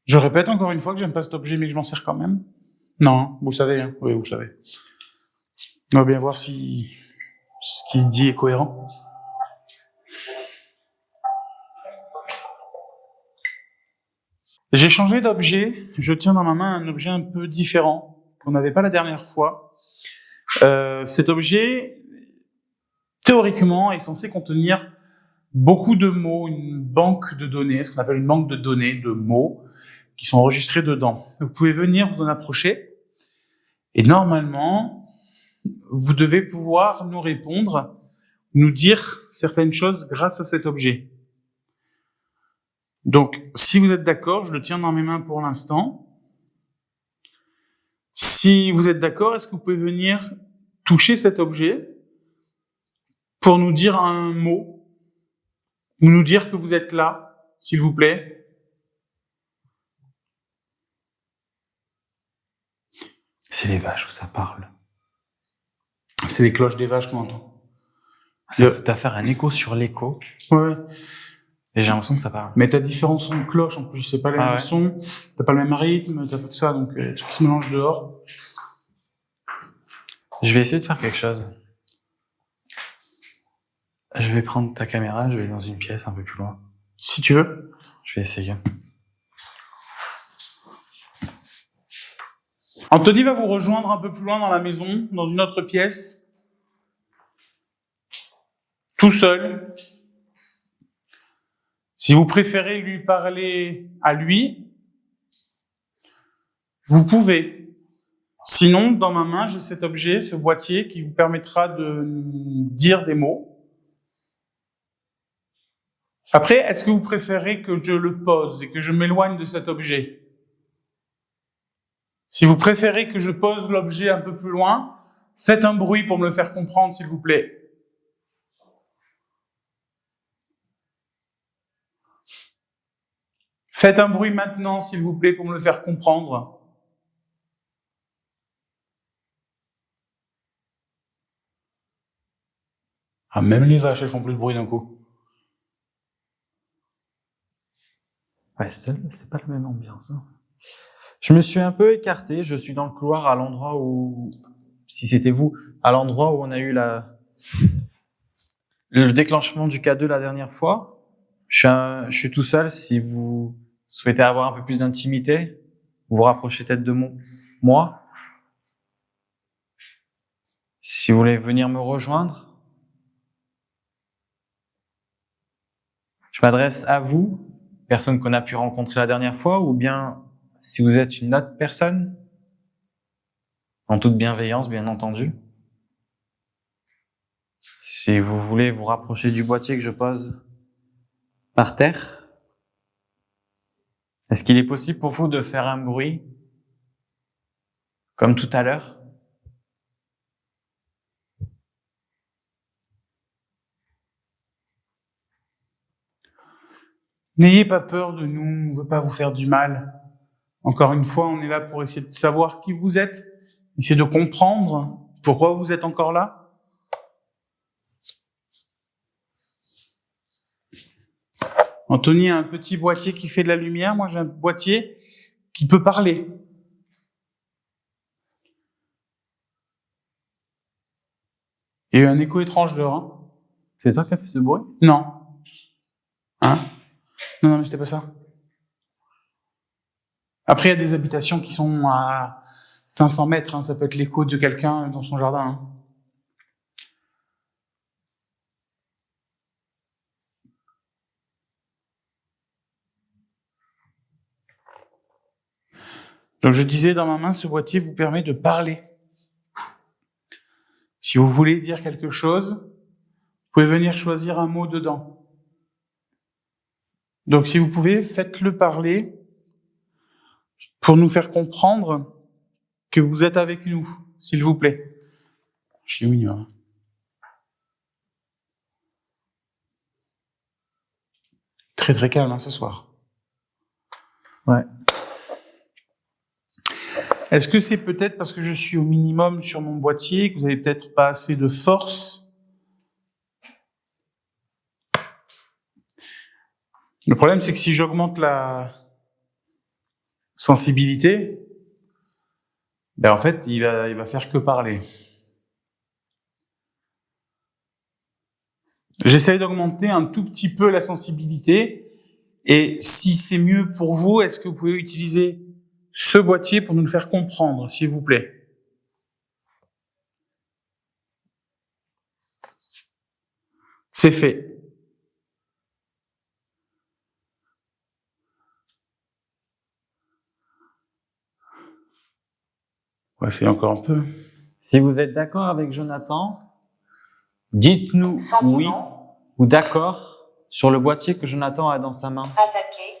S1: Je répète encore une fois que j'aime pas cet objet, mais que je m'en sers quand même. Non, vous savez, hein. Oui, vous savez. On va bien voir si ce qu'il dit est cohérent. J'ai changé d'objet. Je tiens dans ma main un objet un peu différent qu'on n'avait pas la dernière fois. Cet objet, théoriquement, est censé contenir beaucoup de mots, une banque de données, ce qu'on appelle une banque de données, de mots, qui sont enregistrés dedans. Vous pouvez venir vous en approcher, et normalement, vous devez pouvoir nous répondre, nous dire certaines choses grâce à cet objet. Donc, si vous êtes d'accord, je le tiens dans mes mains pour l'instant. Si vous êtes d'accord, est-ce que vous pouvez venir toucher cet objet pour nous dire un mot, ou nous dire que vous êtes là, s'il vous plaît?
S2: C'est les vaches où ça parle.
S1: C'est les cloches des vaches qu'on entend.
S2: Ça doit faire un écho sur l'écho.
S1: Ouais.
S2: Et j'ai l'impression que ça parle.
S1: Mais t'as différents sons de cloches en plus, c'est pas les mêmes sons, t'as pas le même rythme, t'as pas tout ça, donc tout se mélange dehors.
S2: Je vais essayer de faire quelque chose. Je vais prendre ta caméra, je vais aller dans une pièce un peu plus loin.
S1: Si tu veux.
S2: Je vais essayer.
S1: Anthony va vous rejoindre un peu plus loin dans la maison, dans une autre pièce. Tout seul. Si vous préférez lui parler à lui, vous pouvez. Sinon, dans ma main, j'ai cet objet, ce boîtier, qui vous permettra de dire des mots. Après, est-ce que vous préférez que je le pose et que je m'éloigne de cet objet? Si vous préférez que je pose l'objet un peu plus loin, faites un bruit pour me le faire comprendre, s'il vous plaît. Faites un bruit maintenant, s'il vous plaît, pour me le faire comprendre. Ah, même les vaches, elles font plus de bruit d'un coup.
S2: Ouais, c'est pas la même ambiance. Hein. Je me suis un peu écarté, je suis dans le couloir à l'endroit où, si c'était vous, à l'endroit où on a eu le déclenchement du K2 la dernière fois. Je suis tout seul, si vous souhaitez avoir un peu plus d'intimité, vous vous rapprochez peut-être de moi. Si vous voulez venir me rejoindre, je m'adresse à vous, personne qu'on a pu rencontrer la dernière fois, ou bien si vous êtes une autre personne, en toute bienveillance, bien entendu. Si vous voulez vous rapprocher du boîtier que je pose par terre, Est-ce qu'il est possible pour vous de faire un bruit comme tout à l'heure?
S1: N'ayez pas peur de nous, on ne veut pas vous faire du mal. Encore une fois, on est là pour essayer de savoir qui vous êtes, essayer de comprendre pourquoi vous êtes encore là. Anthony a un petit boîtier qui fait de la lumière, moi j'ai un boîtier qui peut parler. Il y a eu un écho étrange dehors. Hein.
S2: C'est toi qui as fait ce bruit?
S1: Non. Hein? Non, mais c'était pas ça. Après, il y a des habitations qui sont à 500 mètres. Hein. Ça peut être l'écho de quelqu'un dans son jardin. Hein. Donc, je disais, dans ma main, ce boîtier vous permet de parler. Si vous voulez dire quelque chose, vous pouvez venir choisir un mot dedans. Donc, si vous pouvez, faites-le parler pour nous faire comprendre que vous êtes avec nous, s'il vous plaît. Je suis mignon. Très très calme hein, ce soir.
S2: Ouais.
S1: Est-ce que c'est peut-être parce que je suis au minimum sur mon boîtier, que vous avez peut-être pas assez de force? Le problème, c'est que si j'augmente la sensibilité, ben en fait, il va faire que parler. J'essaye d'augmenter un tout petit peu la sensibilité, et si c'est mieux pour vous, est-ce que vous pouvez utiliser ce boîtier pour nous le faire comprendre, s'il vous plaît? C'est fait. On va essayer encore un peu.
S2: Si vous êtes d'accord avec Jonathan, dites-nous oui ou d'accord sur le boîtier que Jonathan a dans sa main.
S3: Attaquer.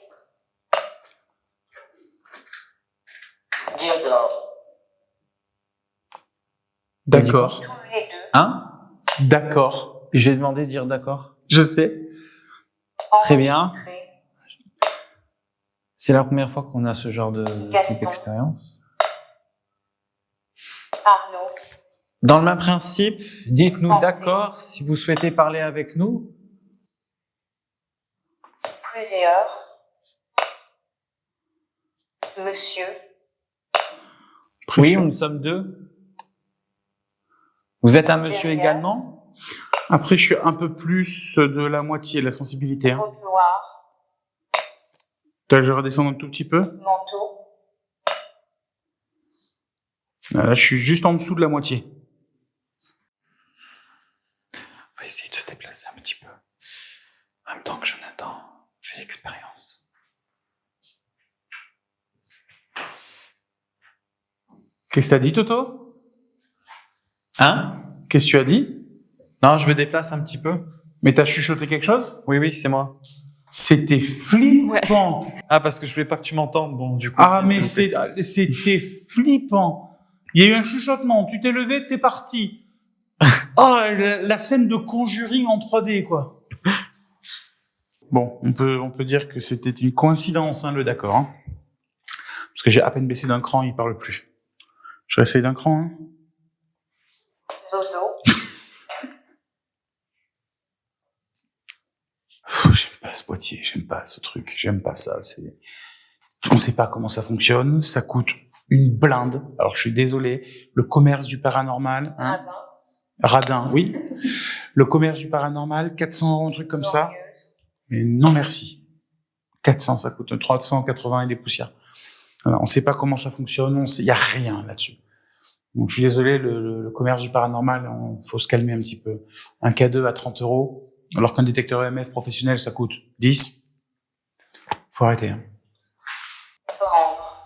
S3: Dire d'ordre.
S1: D'accord.
S3: Tous les deux.
S2: Hein?
S1: D'accord.
S2: J'ai demandé de dire d'accord.
S1: Je sais.
S2: Très bien.
S3: Enregistrer.
S2: C'est la première fois qu'on a ce genre de petite expérience.
S3: Arnaud.
S2: Dans le même principe, dites-nous d'accord si vous souhaitez parler avec nous.
S3: Plusieurs. Monsieur.
S2: Oui, nous sommes deux. Vous êtes un monsieur
S3: Derrière.
S2: également?
S1: Après, je suis un peu plus de la moitié de la sensibilité. Hein.
S3: Robe noire.
S1: Je vais redescendre un tout petit peu.
S3: Manteau.
S1: Là, je suis juste en dessous de la moitié.
S2: On va essayer de se déplacer un petit peu. En même temps que Jonathan fait l'expérience.
S1: Qu'est-ce que t'as dit, Toto?
S2: Hein?
S1: Qu'est-ce que tu as dit?
S2: Non, je me déplace un petit peu.
S1: Mais t'as chuchoté quelque chose?
S2: Oui, c'est moi.
S1: C'était flippant.
S2: Ah, parce que je voulais pas que tu m'entendes. Bon, du coup.
S1: Ah, mais c'était flippant. Il y a eu un chuchotement. Tu t'es levé, t'es parti. Ah, la scène de Conjuring en 3D, quoi. Bon, on peut dire que c'était une coïncidence, hein, le d'accord. Hein. Parce que j'ai à peine baissé d'un cran, il parle plus. Je réessaye d'un cran, hein.
S3: Zozo.
S1: J'aime pas ce boîtier, j'aime pas ce truc, j'aime pas ça. On sait pas comment ça fonctionne, ça coûte une blinde. Alors je suis désolé, le commerce du paranormal, hein. Radin, oui. Le commerce du paranormal, 400 €, un truc comme ça. Mais non merci. 400, ça coûte 380 et des poussières. Alors, on sait pas comment ça fonctionne, il y a rien là-dessus. Donc je suis désolé, le commerce du paranormal, faut se calmer un petit peu. Un K2 à 30 €, alors qu'un détecteur EMF professionnel, ça coûte 10. Faut arrêter. Hein.
S3: Rendre.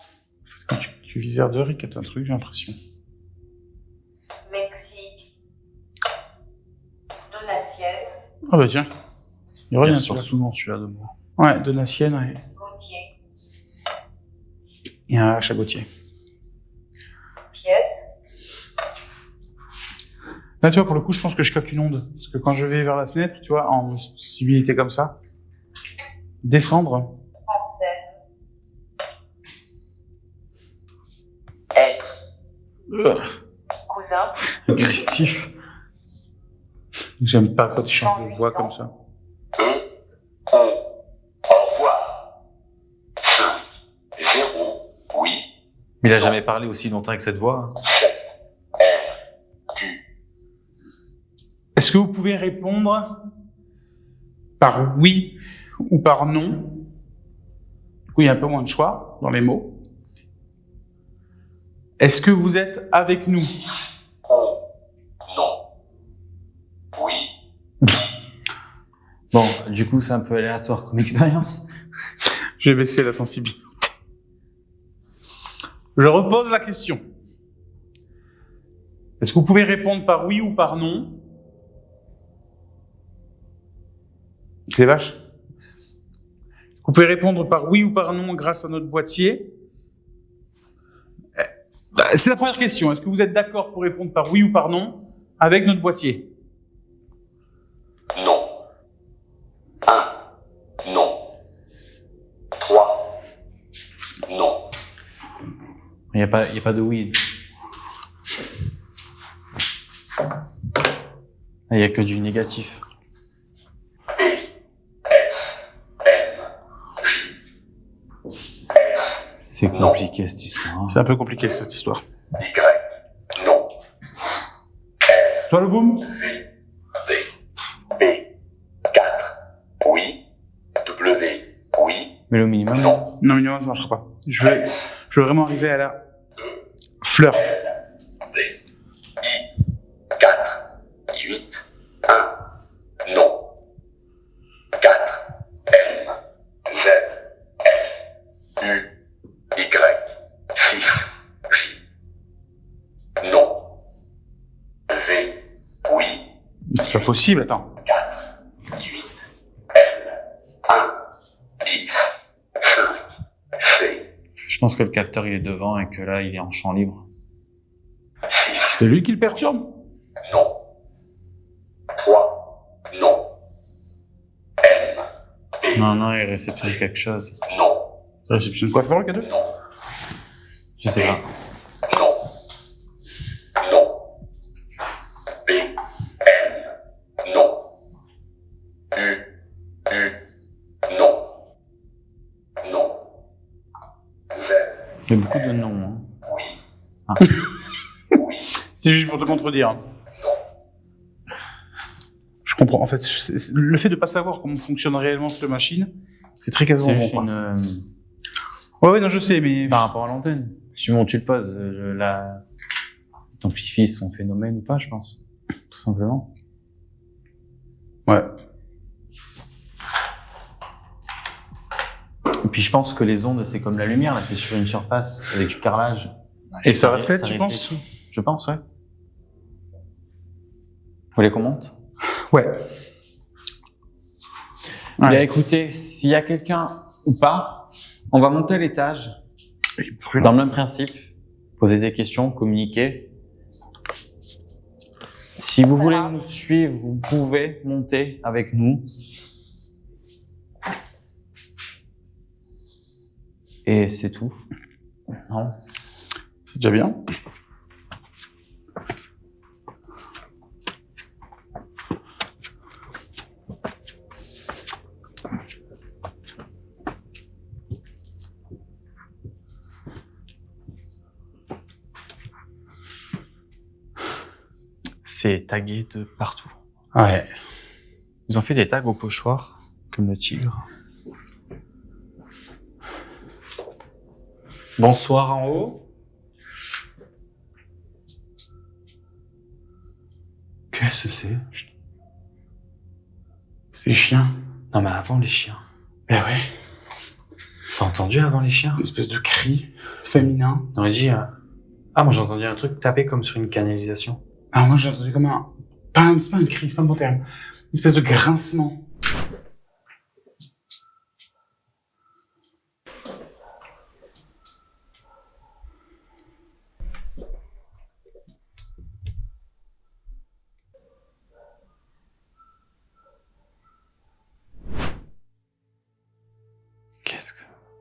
S1: Quand tu vises vers dehors, il capte un truc, j'ai l'impression.
S3: Mexique. Donatienne.
S1: Ah bah tiens, il
S2: Il
S1: revient
S2: ressort
S1: celui-là.
S2: souvent celui-là de moi.
S1: Ouais, Donatienne, ouais.
S3: Gauthier.
S1: et un chagotier.
S3: Pièce.
S1: Là, tu vois, pour le coup, je pense que je capte une onde. Parce que quand je vais vers la fenêtre, tu vois, en sensibilité comme ça, descendre.
S3: Être. Cousin.
S1: Agressif. J'aime pas quand il change de voix comme ça.
S6: Au revoir. 5, 0, oui,
S2: Mais il a jamais parlé aussi longtemps avec cette voix.
S6: 7, R, Q.
S1: Est-ce que vous pouvez répondre par oui ou par non? Du coup, il y a un peu moins de choix dans les mots. Est-ce que vous êtes avec nous?
S6: Non. Oui.
S2: Bon, du coup, c'est un peu aléatoire comme expérience.
S1: Je vais baisser la sensibilité. Je repose la question. Est-ce que vous pouvez répondre par oui ou par non? C'est vache. Vous pouvez répondre par oui ou par non grâce à notre boîtier. C'est la première question. Est-ce que vous êtes d'accord pour répondre par oui ou par non avec notre boîtier?
S6: Non. 1. Non. 3. Non.
S2: Il y a pas de oui. Il y a que du négatif.
S6: P, S, M, J. S,
S2: C'est compliqué cette histoire.
S1: C'est un peu compliqué cette histoire.
S6: Y, non. S,
S1: Toi le boom?
S6: V, C, B, 4, oui. W, oui.
S2: Mais le minimum.
S6: Non.
S1: Non, mais non, ça marchera pas. Je veux vraiment arriver à la fleur.
S6: L, D, I, 4, 8, 1, non. 4, M, Z, F, U, Y, 6, J. Non. V, oui.
S1: C'est pas possible, attends.
S6: 4, 8, L, 1, X, 5, C,
S2: Je pense que le capteur il est devant et que là il est en champ libre.
S6: 6,
S1: C'est lui qui le perturbe?
S6: non. 3, non. M, B,
S2: Non, il réceptionne quelque chose.
S6: non.
S1: Réception de coiffeur, le cadeau?
S6: Non.
S2: Je sais pas.
S6: Non. Non. B, N, non. U, non. Non. Z,
S2: Il y a beaucoup de noms. Hein.
S6: oui.
S2: Ah.
S6: Oui.
S1: C'est juste pour te contredire. Je comprends. En fait, le fait de pas savoir comment fonctionne réellement cette machine, c'est très
S2: C'est
S1: quasiment bon,
S2: juste
S1: quoi.
S2: une,
S1: Ouais, non, je sais, mais
S2: par rapport à l'antenne. Si tu le poses, t'amplifies son phénomène ou pas, je pense. Tout simplement.
S1: ouais.
S2: Et puis je pense que les ondes, c'est comme la lumière, là, t'es sur une surface avec du carrelage.
S1: Et ça reflète, tu penses?
S2: réfléchit. Je pense, ouais. Vous voulez qu'on monte?
S1: Ouais.
S2: Bien, écoutez, s'il y a quelqu'un ou pas, on va monter à l'étage. Dans le même principe. Poser des questions, communiquer. Si vous voulez nous suivre, vous pouvez monter avec nous. Et c'est tout. Non.
S1: C'est déjà bien.
S2: C'est tagué de partout.
S1: Ouais.
S2: Ils ont fait des tags au pochoir, comme le tigre. Bonsoir en haut. Qu'est-ce que c'est?
S1: C'est les chiens.
S2: Non mais avant les chiens.
S1: Eh ouais.
S2: T'as entendu avant les chiens?
S1: Une espèce de cri féminin.
S2: On aurait dit... Ah, moi j'ai entendu un truc taper comme sur une canalisation.
S1: Ah, moi j'ai entendu comme un... C'est pas un cri, c'est pas le bon terme. Une espèce de grincement.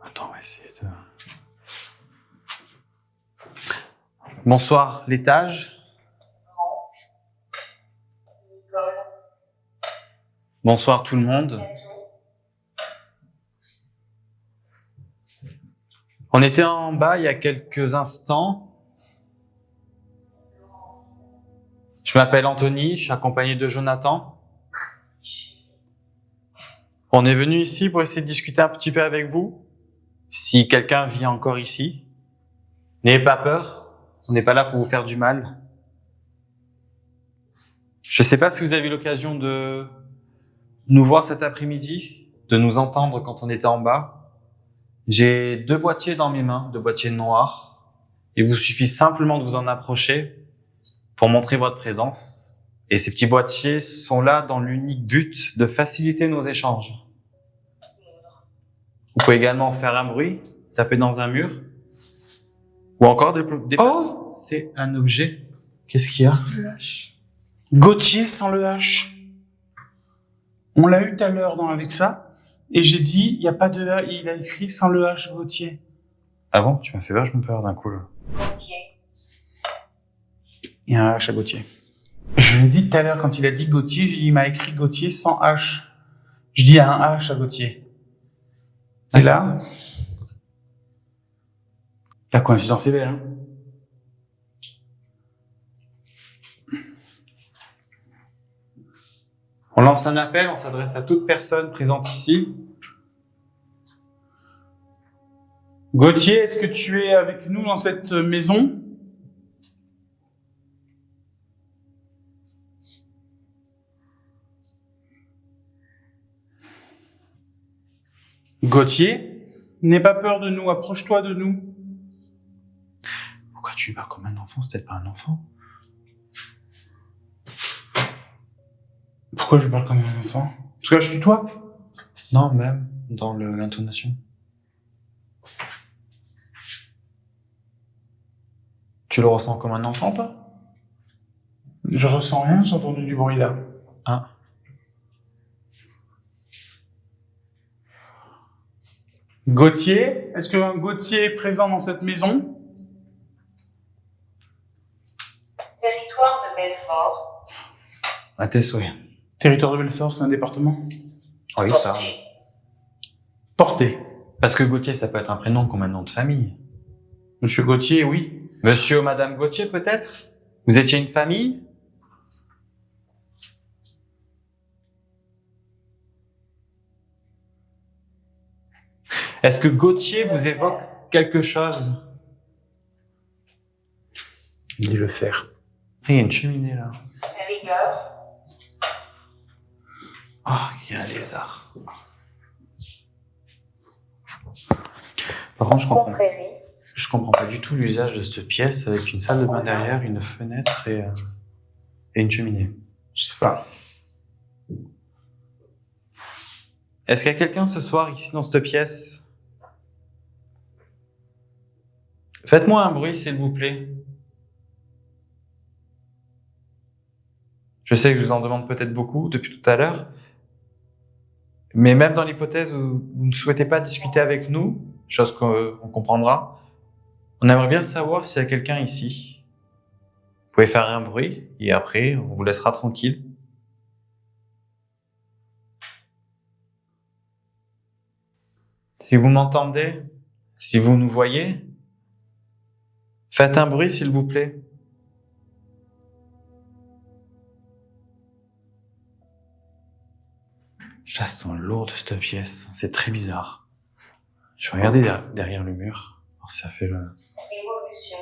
S2: Attends, on va essayer de... Bonsoir, l'étage. Bonsoir tout le monde. On était en bas il y a quelques instants. Je m'appelle Anthony, je suis accompagné de Jonathan. On est venu ici pour essayer de discuter un petit peu avec vous. Si quelqu'un vit encore ici, n'ayez pas peur, on n'est pas là pour vous faire du mal. Je ne sais pas si vous avez eu l'occasion de nous voir cet après-midi, de nous entendre quand on était en bas. J'ai 2 boîtiers dans mes mains, 2 boîtiers noirs. Il vous suffit simplement de vous en approcher pour montrer votre présence. Et ces petits boîtiers sont là dans l'unique but de faciliter nos échanges. Vous pouvez également faire un bruit, taper dans un mur, ou encore déplacer un objet. Qu'est-ce qu'il y a?
S1: Gauthier sans le H. On l'a eu tout à l'heure avec ça. Et j'ai dit, il n'y a pas de H, il a écrit sans le H, Gauthier.
S2: Ah bon? Tu m'as fait vachement peur d'un coup, là.
S3: Gauthier.
S1: Il y a un H à Gauthier. Je l'ai dit tout à l'heure, quand il a dit Gauthier, il m'a écrit Gauthier sans H. Je dis, il y a un H à Gauthier. Et là, la coïncidence est belle, hein.
S2: On lance un appel, on s'adresse à toute personne présente ici.
S1: Gauthier, est-ce que tu es avec nous dans cette maison? Gauthier, n'aie pas peur de nous, approche-toi de nous.
S2: Pourquoi tu lui parles comme un enfant? C'est peut-être pas un enfant.
S1: Pourquoi je parle comme un enfant? Parce que là, je tutoie?
S2: Non, même dans l'intonation. Tu le ressens comme un enfant, toi?
S1: Je ressens rien, j'ai entendu du bruit là.
S2: Ah.
S1: Gauthier, est-ce qu'un Gauthier est présent dans cette maison?
S3: Territoire de Belfort.
S2: À tes souhaits.
S1: Territoire de Belfort, c'est un département.
S2: Ah oui, ça.
S3: Portier.
S1: Porté.
S2: Parce que Gauthier, ça peut être un prénom comme un nom de famille.
S1: Monsieur Gauthier, oui.
S2: Monsieur ou Madame Gauthier, peut-être? Vous étiez une famille? Est-ce que Gauthier vous évoque quelque chose?
S1: Dis le faire.
S2: Ah, il y a une cheminée là.
S3: Rigueur.
S2: Ah, il y a un lézard. Par contre,
S3: Confrérie.
S2: je comprends pas du tout l'usage de cette pièce avec une salle de bain derrière, une fenêtre et une cheminée.
S1: Je sais pas.
S2: Est-ce qu'il y a quelqu'un ce soir ici dans cette pièce? Faites-moi un bruit, s'il vous plaît. Je sais que je vous en demande peut-être beaucoup depuis tout à l'heure, mais même dans l'hypothèse où vous ne souhaitez pas discuter avec nous, chose qu'on comprendra, on aimerait bien savoir s'il y a quelqu'un ici. Vous pouvez faire un bruit et après, on vous laissera tranquille. Si vous m'entendez, si vous nous voyez, faites un bruit, s'il vous plaît. Je la sens lourde, cette pièce. C'est très bizarre. Je vais regarder derrière le mur. Alors, ça fait le...
S3: Évolution.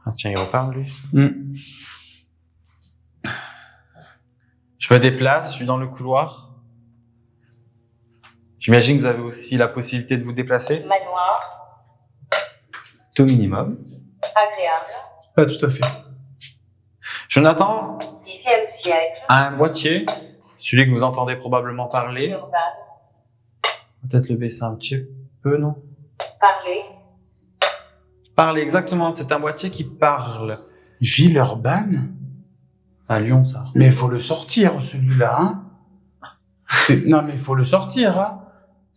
S2: Ah tiens, il reparle, lui. Je me déplace, je suis dans le couloir. J'imagine que vous avez aussi la possibilité de vous déplacer.
S3: Manoir.
S2: Tout minimum.
S3: Agréable.
S1: Pas tout à fait.
S2: Jonathan
S3: 10e siècle.
S2: a un boîtier, celui que vous entendez probablement parler.
S3: Urbaine.
S2: Peut-être le baisser un petit peu, non?
S3: Parler.
S2: Parler, exactement. C'est un boîtier qui parle.
S1: Villeurbanne?
S2: À Lyon, ça.
S1: Mais il faut le sortir, celui-là, hein. Non, mais il faut le sortir, hein.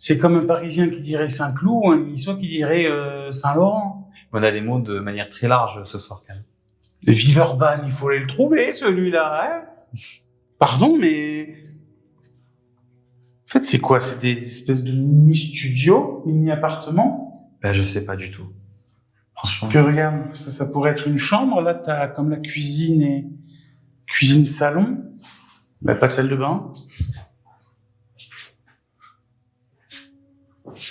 S1: C'est comme un Parisien qui dirait Saint-Cloud ou un Niçois qui dirait Saint-Laurent.
S2: On a des mots de manière très large ce soir quand même.
S1: Villeurbanne, il faut aller le trouver, celui-là, hein. Pardon, mais... En fait, c'est quoi? C'est des espèces de mini-studios, mini-appartements?
S2: Ben, je sais pas du tout. Franchement.
S1: Que regarde, ça pourrait être une chambre. Là, t'as comme la cuisine et... Cuisine-salon. Ben, pas celle de bain.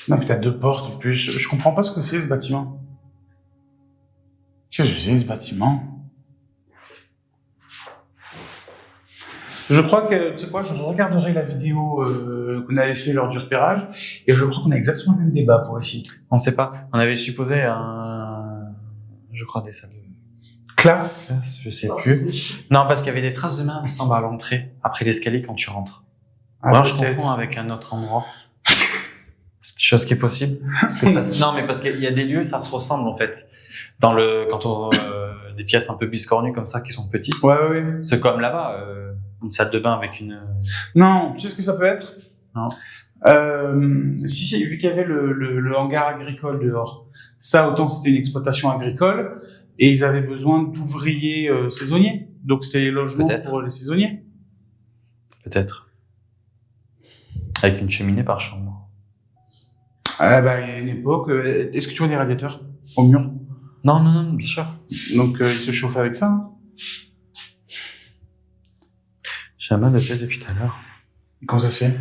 S1: Non, mais t'as 2 portes en plus. Je comprends pas ce que c'est, ce bâtiment. Qu'est-ce que c'est, ce bâtiment? Je crois que, tu sais quoi, je regarderai la vidéo qu'on avait fait lors du repérage, et je crois qu'on a exactement le même débat pour ici.
S2: On sait pas. On avait supposé je crois des salles de
S1: Classe.
S2: je sais plus. Non, parce qu'il y avait des traces de main, il me semble, à l'entrée, après l'escalier quand tu rentres. Alors, je
S1: peut-être.
S2: confonds avec un autre endroit. Chose qui est possible. Parce que ça, non, mais parce qu'il y a des lieux, ça se ressemble, en fait. Quand on, des pièces un peu biscornues comme ça, qui sont petites.
S1: Ouais.
S2: C'est comme là-bas, une salle de bain avec une...
S1: Non, tu sais ce que ça peut être?
S2: Non.
S1: Si, vu qu'il y avait le hangar agricole dehors. Ça, autant c'était une exploitation agricole, et ils avaient besoin d'ouvriers saisonniers. Donc c'était les logements
S2: Peut-être.
S1: pour les saisonniers.
S2: Peut-être. Avec une cheminée par chambre.
S1: Ah bah, il y a une époque... est-ce que tu vois des radiateurs au mur?
S2: Non, bien sûr.
S1: Donc ils se chauffaient avec ça, hein.
S2: J'ai un mal de tête depuis tout à l'heure.
S1: Comment ça se fait?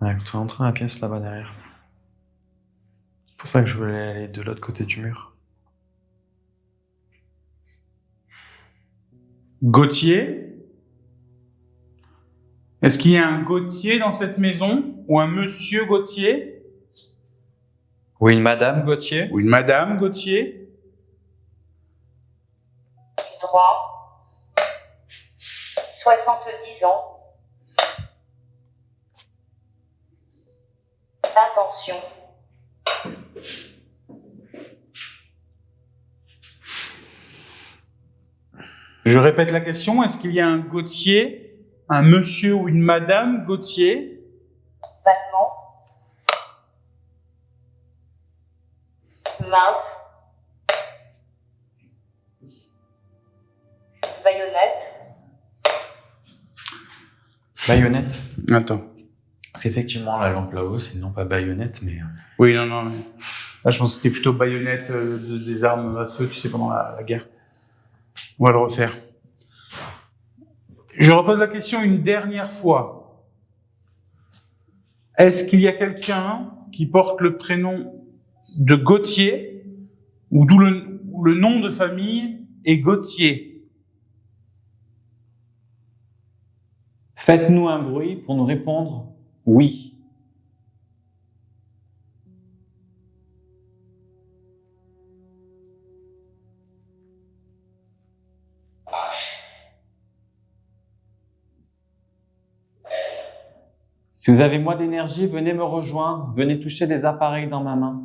S2: Ouais, écoute, on est rentré dans la pièce là-bas derrière. C'est pour ça que je voulais aller de l'autre côté du mur.
S1: Gauthier? Est-ce qu'il y a un Gauthier dans cette maison? Ou un monsieur Gauthier?
S2: Ou une madame Gauthier?
S1: Ou une madame Gauthier?
S3: Droit. 70 ans. Intention.
S1: Je répète la question, est-ce qu'il y a un Gauthier, un monsieur ou une madame Gauthier?
S3: Battement. Mince. Baïonnette.
S2: Baïonnette.
S1: Attends.
S2: Parce qu'effectivement, la lampe là-haut, c'est non pas baïonnette, mais...
S1: Oui, non. Mais... Là, je pense que c'était plutôt baïonnette des armes à feu, tu sais, pendant la guerre. On va le refaire. Je repose la question une dernière fois. Est-ce qu'il y a quelqu'un qui porte le prénom de Gauthier, ou d'où le nom de famille est Gauthier?
S2: Faites-nous un bruit pour nous répondre oui. Si vous avez moins d'énergie, venez me rejoindre, venez toucher les appareils dans ma main.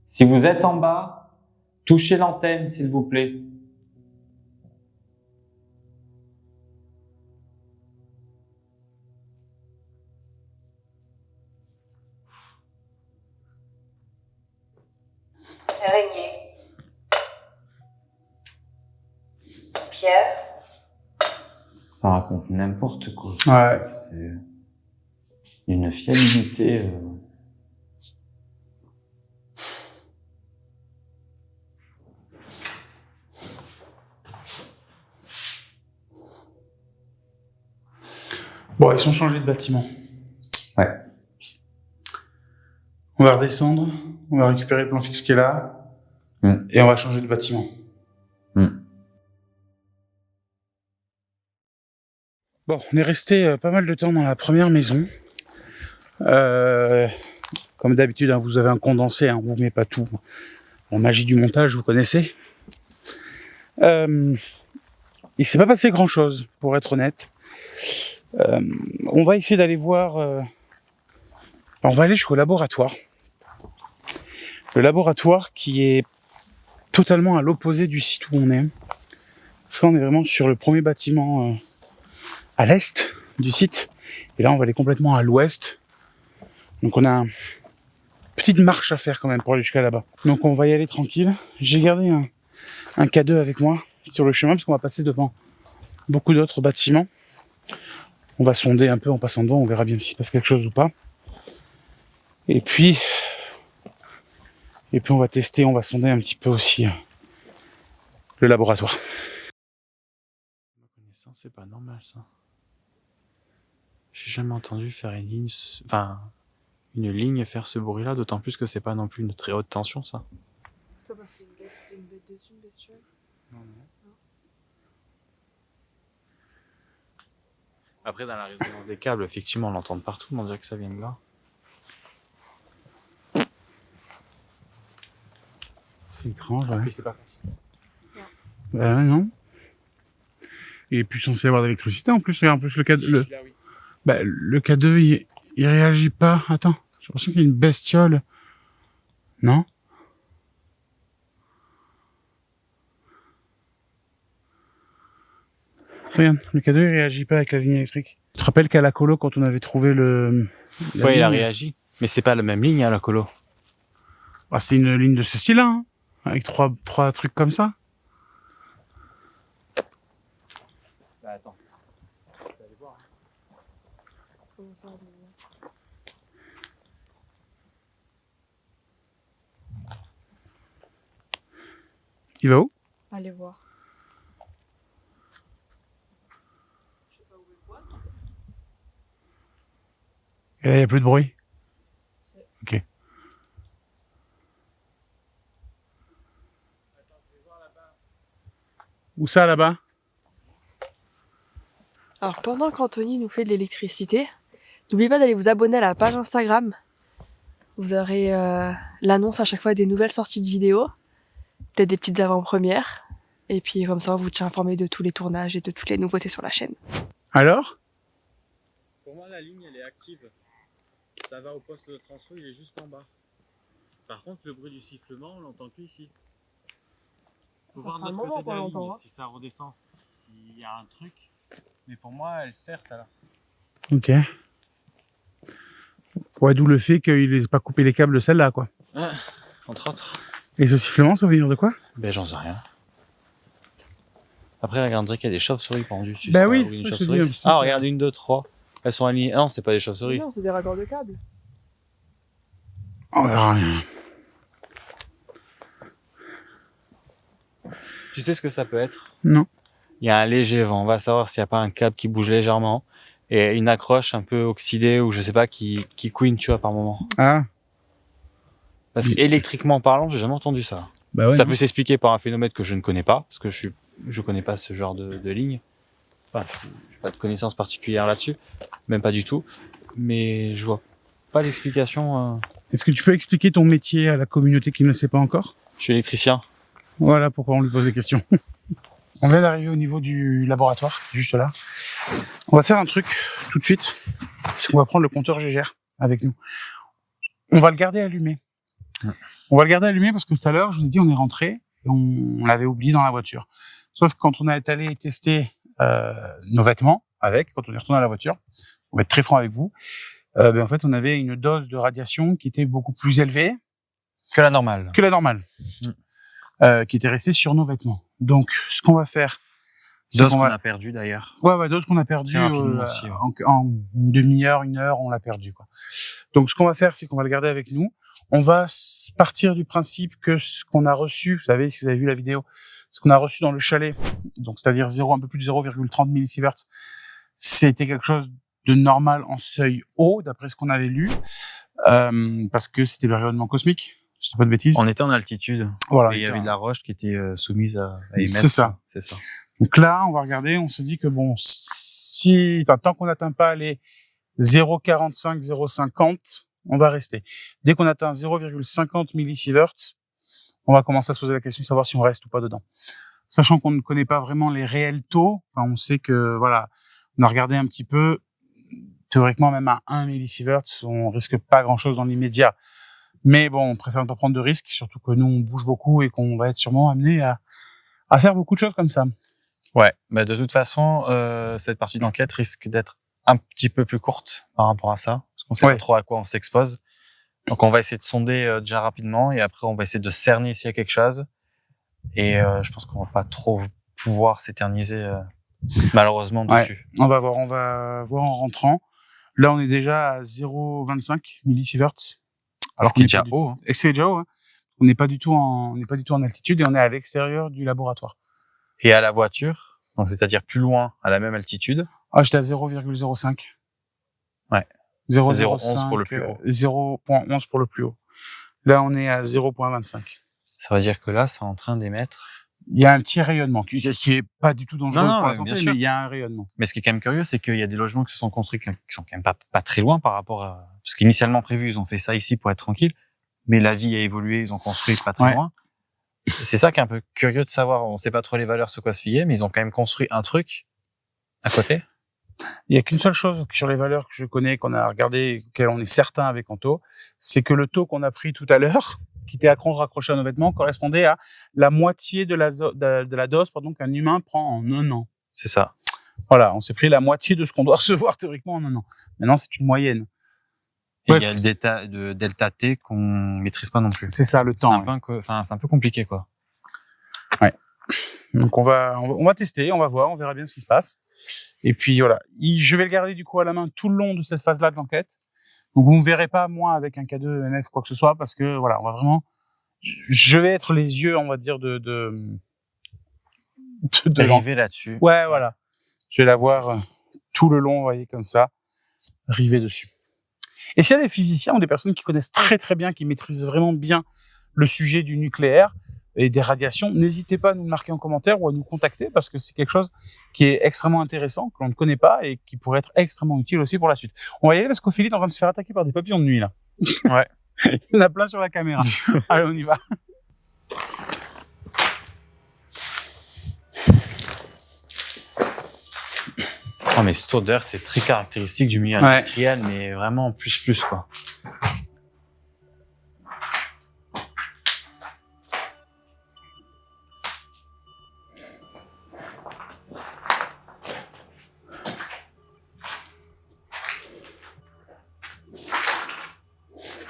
S2: Si vous êtes en bas, touchez l'antenne, s'il vous plaît.
S3: Régnier. Pierre.
S2: Ça raconte n'importe quoi.
S1: Ouais.
S2: C'est une fiabilité.
S1: Bon, ils sont changés de bâtiment.
S2: Ouais.
S1: On va redescendre, on va récupérer le plan fixe qui est là, et on va changer de bâtiment. Bon, on est resté pas mal de temps dans la première maison. Comme d'habitude, hein, vous avez un condensé, hein, vous ne mettez pas tout. La magie du montage, vous connaissez. Il s'est pas passé grand-chose, pour être honnête. On va essayer d'aller voir... on va aller jusqu'au laboratoire. Le laboratoire qui est totalement à l'opposé du site où on est. Parce qu'on est vraiment sur le premier bâtiment à l'est du site. Et là, on va aller complètement à l'ouest. Donc on a une petite marche à faire quand même pour aller jusqu'à là-bas. Donc on va y aller tranquille. J'ai gardé un K2 avec moi sur le chemin parce qu'on va passer devant beaucoup d'autres bâtiments. On va sonder un peu en passant devant, on verra bien s'il se passe quelque chose ou pas. Et puis on va tester, on va sonder un petit peu aussi le laboratoire.
S2: C'est pas normal ça. J'ai jamais entendu faire une ligne, une ligne faire ce bruit-là, d'autant plus que c'est pas non plus une très haute tension ça.
S5: Toi, parce qu'il y a une bête dessus, une bestiole.
S2: Non. Après, dans la résonance des câbles, effectivement, on l'entend de partout, mais on dirait que ça vient de là.
S1: C'est étrange, ouais.
S2: Puis c'est pas continu.
S1: Non. Il est plus censé avoir d'électricité en plus. Regarde, en plus le K2, le K2 il réagit pas. Attends, j'ai l'impression qu'il y a une bestiole. Non? Regarde, le K2 il réagit pas avec la ligne électrique. Tu te rappelles qu'à la colo, quand on avait trouvé
S2: Ouais, il a réagi. Mais c'est pas la même ligne, hein, la colo.
S1: Ah, c'est une ligne de ce style-là, hein, avec trois trucs comme ça.
S2: Bah attends.
S5: Comment ça, aller voir?
S1: Il va où?
S5: Allez voir.
S1: Et là, il n'y a plus de bruit. Ok. Où ça, là-bas?
S5: Alors pendant qu'Anthony nous fait de l'électricité, n'oubliez pas d'aller vous abonner à la page Instagram. Vous aurez l'annonce à chaque fois des nouvelles sorties de vidéos, peut-être des petites avant-premières, et puis comme ça on vous tient informé de tous les tournages et de toutes les nouveautés sur la chaîne.
S1: Alors?
S2: Pour moi, la ligne, elle est active. Ça va au poste de transfo, il est juste en bas. Par contre, le bruit du sifflement, on l'entend que ici. Faut voir de l'autre côté de la ligne, si ça redescend, s'il y a un truc. Mais pour moi, elle sert, ça là.
S1: Ok. Ouais, d'où le fait qu'il n'ait pas coupé les câbles de celle-là, quoi.
S2: Entre autres.
S1: Et ce sifflement, ça veut venir de quoi?
S2: Ben, j'en sais rien. Après, regarde, qu'il y a des chauves-souris pendues dessus.
S1: Bah
S2: c'est
S1: oui,
S2: pas une
S1: je te
S2: chauve-souris.
S1: dis,
S2: Ah, regarde, 1, 2, 3. Elles sont alignées. Non, c'est pas des chauves-souris.
S5: Non, c'est des raccords de câbles.
S1: On verra rien.
S2: Tu sais ce que ça peut être?
S1: Non.
S2: Il y a un léger vent. On va savoir s'il n'y a pas un câble qui bouge légèrement et une accroche un peu oxydée ou je sais pas qui couine, tu vois, par moment.
S1: Ah.
S2: Parce qu'électriquement parlant, j'ai jamais entendu ça.
S1: Bah ouais.
S2: Ça peut s'expliquer par un phénomène que je ne connais pas, parce que je connais pas ce genre de ligne. Enfin, j'ai pas de connaissance particulière là-dessus, même pas du tout. Mais je vois pas d'explication.
S1: Est-ce que tu peux expliquer ton métier à la communauté qui ne le sait pas encore?
S2: Je suis électricien.
S1: Voilà pourquoi on lui pose des questions. On vient d'arriver au niveau du laboratoire, qui est juste là. On va faire un truc tout de suite. C'est qu'on va prendre le compteur GGR avec nous. On va le garder allumé. On va le garder allumé parce que tout à l'heure, je vous ai dit, on est rentré et on l'avait oublié dans la voiture. Sauf que quand on est allé tester nos vêtements quand on est retourné à la voiture, on va être très franc avec vous, en fait, on avait une dose de radiation qui était beaucoup plus élevée
S2: Que la normale.
S1: Qui était restée sur nos vêtements. Donc, ce qu'on va faire,
S2: Dose qu'on a perdu d'ailleurs.
S1: Ouais, dose qu'on a perdu
S2: aussi, ouais.
S1: en une demi-heure, 1 heure, on l'a perdu, quoi. Donc, ce qu'on va faire, c'est qu'on va le garder avec nous. On va partir du principe que ce qu'on a reçu, vous savez, si vous avez vu la vidéo, ce qu'on a reçu dans le chalet, donc c'est-à-dire un peu plus de 0,30 millisieverts, c'était quelque chose de normal en seuil haut, d'après ce qu'on avait lu, parce que c'était le rayonnement cosmique. Je dis pas de bêtises.
S2: On était en altitude.
S1: Voilà.
S2: Et il y avait de la roche qui était soumise à émettre.
S1: C'est ça.
S2: C'est ça.
S1: Donc là, on va regarder, on se dit que bon, tant qu'on n'atteint pas les 0,45, 0,50, on va rester. Dès qu'on atteint 0,50 millisieverts, on va commencer à se poser la question de savoir si on reste ou pas dedans. Sachant qu'on ne connaît pas vraiment les réels taux, enfin, on sait que, voilà, on a regardé un petit peu, théoriquement, même à 1 millisieverts, on risque pas grand chose dans l'immédiat. Mais bon, on préfère ne pas prendre de risques, surtout que nous, on bouge beaucoup et qu'on va être sûrement amené à faire beaucoup de choses comme ça.
S2: Ouais, de toute façon, cette partie de l'enquête risque d'être un petit peu plus courte par rapport à ça, parce parce qu'on sait
S1: Ouais.
S2: pas trop à quoi on s'expose. Donc on va essayer de sonder déjà rapidement et après on va essayer de cerner s'il y a quelque chose. Et je pense qu'on va pas trop pouvoir s'éterniser malheureusement
S1: Ouais.
S2: dessus.
S1: On va voir en rentrant. Là, on est déjà à 0,25 millisieverts.
S2: Alors
S1: qu'on
S2: qu'il est
S1: n'est
S2: déjà
S1: pas
S2: haut. Hein.
S1: Et c'est déjà haut, hein. On n'est pas du tout en altitude et on est à l'extérieur du laboratoire.
S2: Et à la voiture, donc c'est-à-dire plus loin, à la même altitude.
S1: Ah, j'étais à 0,05.
S2: Ouais.
S1: 0,05
S2: pour le plus haut.
S1: 0,11 pour le plus haut. Là, on est à 0,25.
S2: Ça veut dire que là, c'est en train d'émettre.
S1: Il y a un petit rayonnement qui est pas du tout dangereux
S2: Non,
S1: pour la
S2: ouais,
S1: santé,
S2: bien sûr.
S1: mais il y a un rayonnement.
S2: Mais ce qui est quand même curieux, c'est qu'il y a des logements qui se sont construits qui sont quand même pas très loin par rapport à... Parce qu'initialement prévu, ils ont fait ça ici pour être tranquille. Mais la vie a évolué, ils ont construit pas très
S1: Ouais.
S2: loin. Et c'est ça qui est un peu curieux de savoir. On sait pas trop les valeurs sur quoi se fier, mais ils ont quand même construit un truc à côté.
S1: Il y a qu'une seule chose sur les valeurs que je connais, qu'on a regardé, auxquelles on est certain avec Anto, c'est que le taux qu'on a pris tout à l'heure, qui était à cran raccroché à nos vêtements, correspondait à la moitié de la dose qu'un humain prend en 1 an.
S2: C'est ça.
S1: Voilà, on s'est pris la moitié de ce qu'on doit recevoir théoriquement en 1 an. Maintenant, c'est une moyenne.
S2: Et
S1: Ouais.
S2: il y a le delta T qu'on maîtrise pas non plus.
S1: C'est ça, le
S2: C'est
S1: temps.
S2: un peu compliqué, quoi.
S1: Donc on va tester, on va voir, on verra bien ce qui se passe. Et puis voilà, je vais le garder du coup à la main tout le long de cette phase-là de l'enquête. Donc vous ne me verrez pas moi avec un K2 MF ou quoi que ce soit parce que voilà, on va vraiment, je vais être les yeux, on va dire de
S2: Dérivé là-dessus.
S1: Ouais, voilà. Je vais la voir tout le long, vous voyez, comme ça, rivé dessus. Et s'il y a des physiciens ou des personnes qui connaissent très très bien, qui maîtrisent vraiment bien le sujet du nucléaire et des radiations, n'hésitez pas à nous le marquer en commentaire ou à nous contacter parce que c'est quelque chose qui est extrêmement intéressant, que l'on ne connaît pas et qui pourrait être extrêmement utile aussi pour la suite. On va y aller parce qu'Ophélie est en train de se faire attaquer par des papillons de nuit, là.
S2: Ouais.
S1: Il y en a plein sur la caméra. Allez, on y va.
S2: Oh, mais cette odeur, c'est très caractéristique du milieu
S1: Ouais.
S2: industriel, mais vraiment plus, quoi.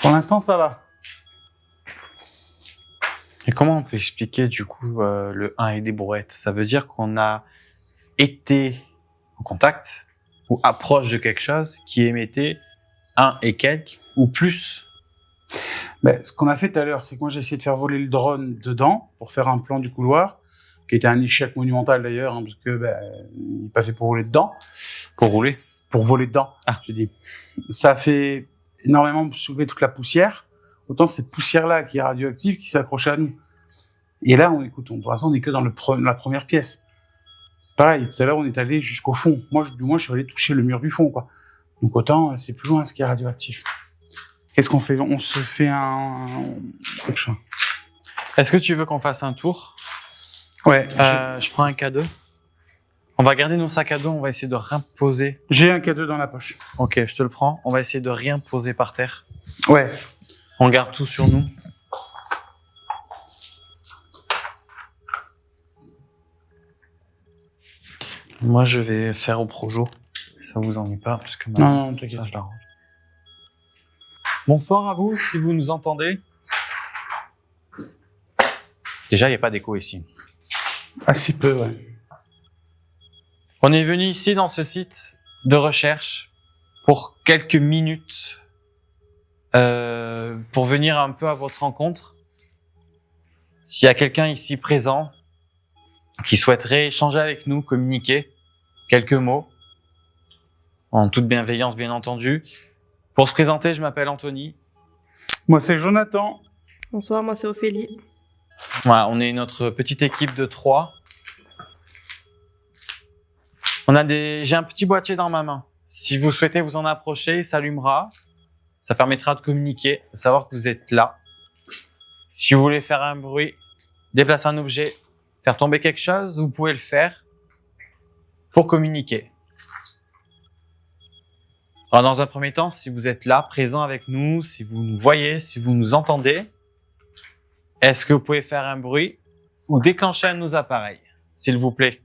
S1: Pour l'instant, ça va.
S2: Et comment on peut expliquer, du coup, le 1 et des brouettes? Ça veut dire qu'on a été en contact ou approche de quelque chose qui émettait 1 et quelques ou plus.
S1: Ben, ce qu'on a fait tout à l'heure, c'est que moi j'ai essayé de faire voler le drone dedans pour faire un plan du couloir, qui était un échec monumental d'ailleurs, hein, parce que il est pas fait pour rouler dedans.
S2: Pour rouler
S1: Pour voler dedans.
S2: Ah.
S1: Je dis. Ça a fait énormément soulever toute la poussière. Autant cette poussière-là qui est radioactive qui s'est accrochée à nous. Et là, pour l'instant, on est que dans la première pièce. C'est pareil. Tout à l'heure, on est allé jusqu'au fond. Moi, du moins, je suis allé toucher le mur du fond, quoi. Donc autant, c'est plus loin ce qui est radioactif. Qu'est-ce qu'on fait? On se fait
S2: Est-ce que tu veux qu'on fasse un tour?
S1: Ouais.
S2: Je prends un cadeau. On va garder nos sacs à dos, on va essayer de rien poser.
S1: J'ai un cadeau dans la poche.
S2: Ok, je te le prends. On va essayer de rien poser par terre.
S1: Ouais.
S2: On garde tout sur nous. Moi, je vais faire au projo. Ça vous ennuie pas parce que
S1: Non, t'inquiète.
S2: ça, je l'arrange. Bonsoir à vous, si vous nous entendez. Déjà, il n'y a pas d'écho ici.
S1: Assez peu, ouais.
S2: On est venu ici dans ce site de recherche pour quelques minutes, pour venir un peu à votre rencontre. S'il y a quelqu'un ici présent qui souhaiterait échanger avec nous, communiquer quelques mots, en toute bienveillance bien entendu. Pour se présenter, je m'appelle Anthony.
S1: Moi, c'est Jonathan.
S5: Bonsoir, moi c'est Ophélie.
S2: Voilà, on est notre petite équipe de 3. J'ai un petit boîtier dans ma main. Si vous souhaitez vous en approcher, il s'allumera. Ça permettra de communiquer, de savoir que vous êtes là. Si vous voulez faire un bruit, déplacer un objet, faire tomber quelque chose, vous pouvez le faire pour communiquer. Alors, dans un premier temps, si vous êtes là, présent avec nous, si vous nous voyez, si vous nous entendez, est-ce que vous pouvez faire un bruit ou déclencher un de nos appareils, s'il vous plaît?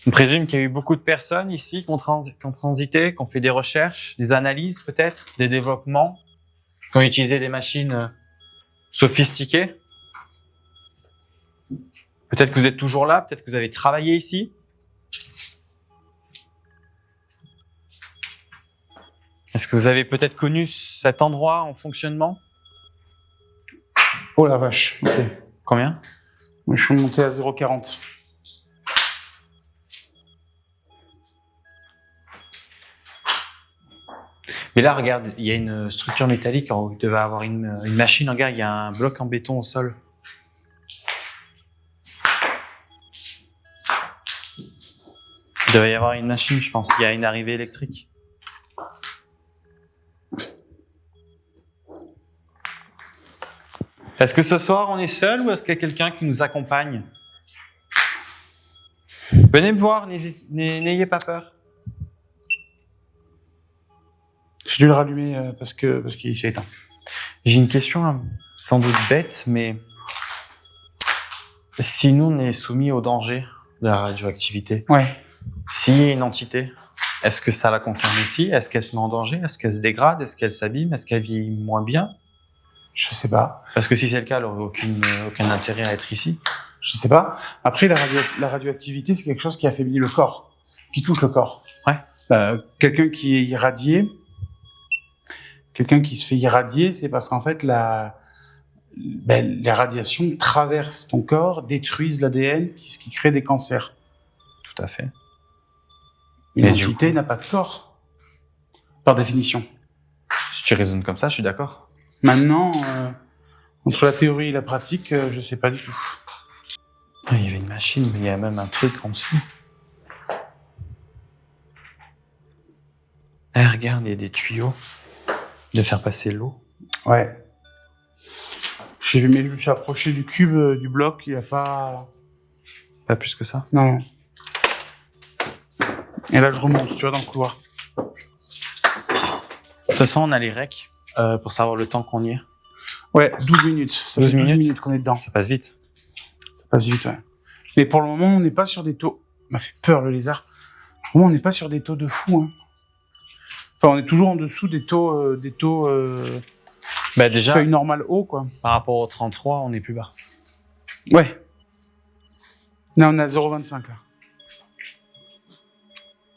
S2: On présume qu'il y a eu beaucoup de personnes ici qui ont transité, qui ont fait des recherches, des analyses peut-être, des développements, qui ont utilisé des machines sophistiquées. Peut-être que vous êtes toujours là, peut-être que vous avez travaillé ici. Est-ce que vous avez peut-être connu cet endroit en fonctionnement?
S1: Oh la vache, ok.
S2: Combien?
S1: Je suis monté à 0,40.
S2: Mais là, regarde, il y a une structure métallique, il devait avoir une machine. Regarde, il y a un bloc en béton au sol. Il devait y avoir une machine, je pense. Il y a une arrivée électrique. Est-ce que ce soir, on est seul ou est-ce qu'il y a quelqu'un qui nous accompagne? Venez me voir, n'ayez pas peur.
S1: J'ai dû le rallumer parce qu'il s'est éteint.
S2: J'ai une question sans doute bête, mais si nous, on est soumis au danger de la radioactivité,
S1: Ouais.
S2: s'il y a une entité, est-ce que ça la concerne aussi? Est-ce qu'elle se met en danger? Est-ce qu'elle se dégrade? Est-ce qu'elle s'abîme? Est-ce qu'elle vit moins bien?
S1: Je sais pas.
S2: Parce que si c'est le cas, elle n'aurait aucun intérêt à être ici.
S1: Je sais pas. Après, la radioactivité, c'est quelque chose qui affaiblit le corps, qui touche le corps.
S2: Ouais.
S1: Quelqu'un qui est irradié, quelqu'un qui se fait irradier, c'est parce qu'en fait, les radiations traversent ton corps, détruisent l'ADN, ce qui crée des cancers.
S2: Tout à fait.
S1: Une
S2: Et du
S1: entité
S2: coup
S1: n'a pas de corps, par définition.
S2: Si tu raisonnes comme ça, je suis d'accord.
S1: Maintenant, entre la théorie et la pratique, je sais pas du tout.
S2: Il y avait une machine, mais il y a même un truc en dessous. Ah, regarde, il y a des tuyaux de faire passer l'eau.
S1: Ouais. J'ai vu, mais je me suis approché du cube du bloc, il n'y a pas...
S2: Pas plus que ça.
S1: Non. Et là, je remonte, tu vois, dans le couloir.
S2: De toute façon, on a les recs pour savoir le temps qu'on y est.
S1: Ouais, 12 minutes. Ça
S2: 12
S1: fait 12
S2: minutes.
S1: minutes qu'on est dedans.
S2: Ça passe vite.
S1: Ça passe vite, ouais. Mais pour le moment, on n'est pas sur des taux... Il m'a fait peur, le lézard. Pour le moment, on n'est pas sur des taux de fou, hein. Enfin, on est toujours en dessous des taux...
S2: Bah déjà,
S1: seuil normal haut, quoi.
S2: par rapport au 33, on est plus bas.
S1: Ouais. Là, on est à 0,25, là.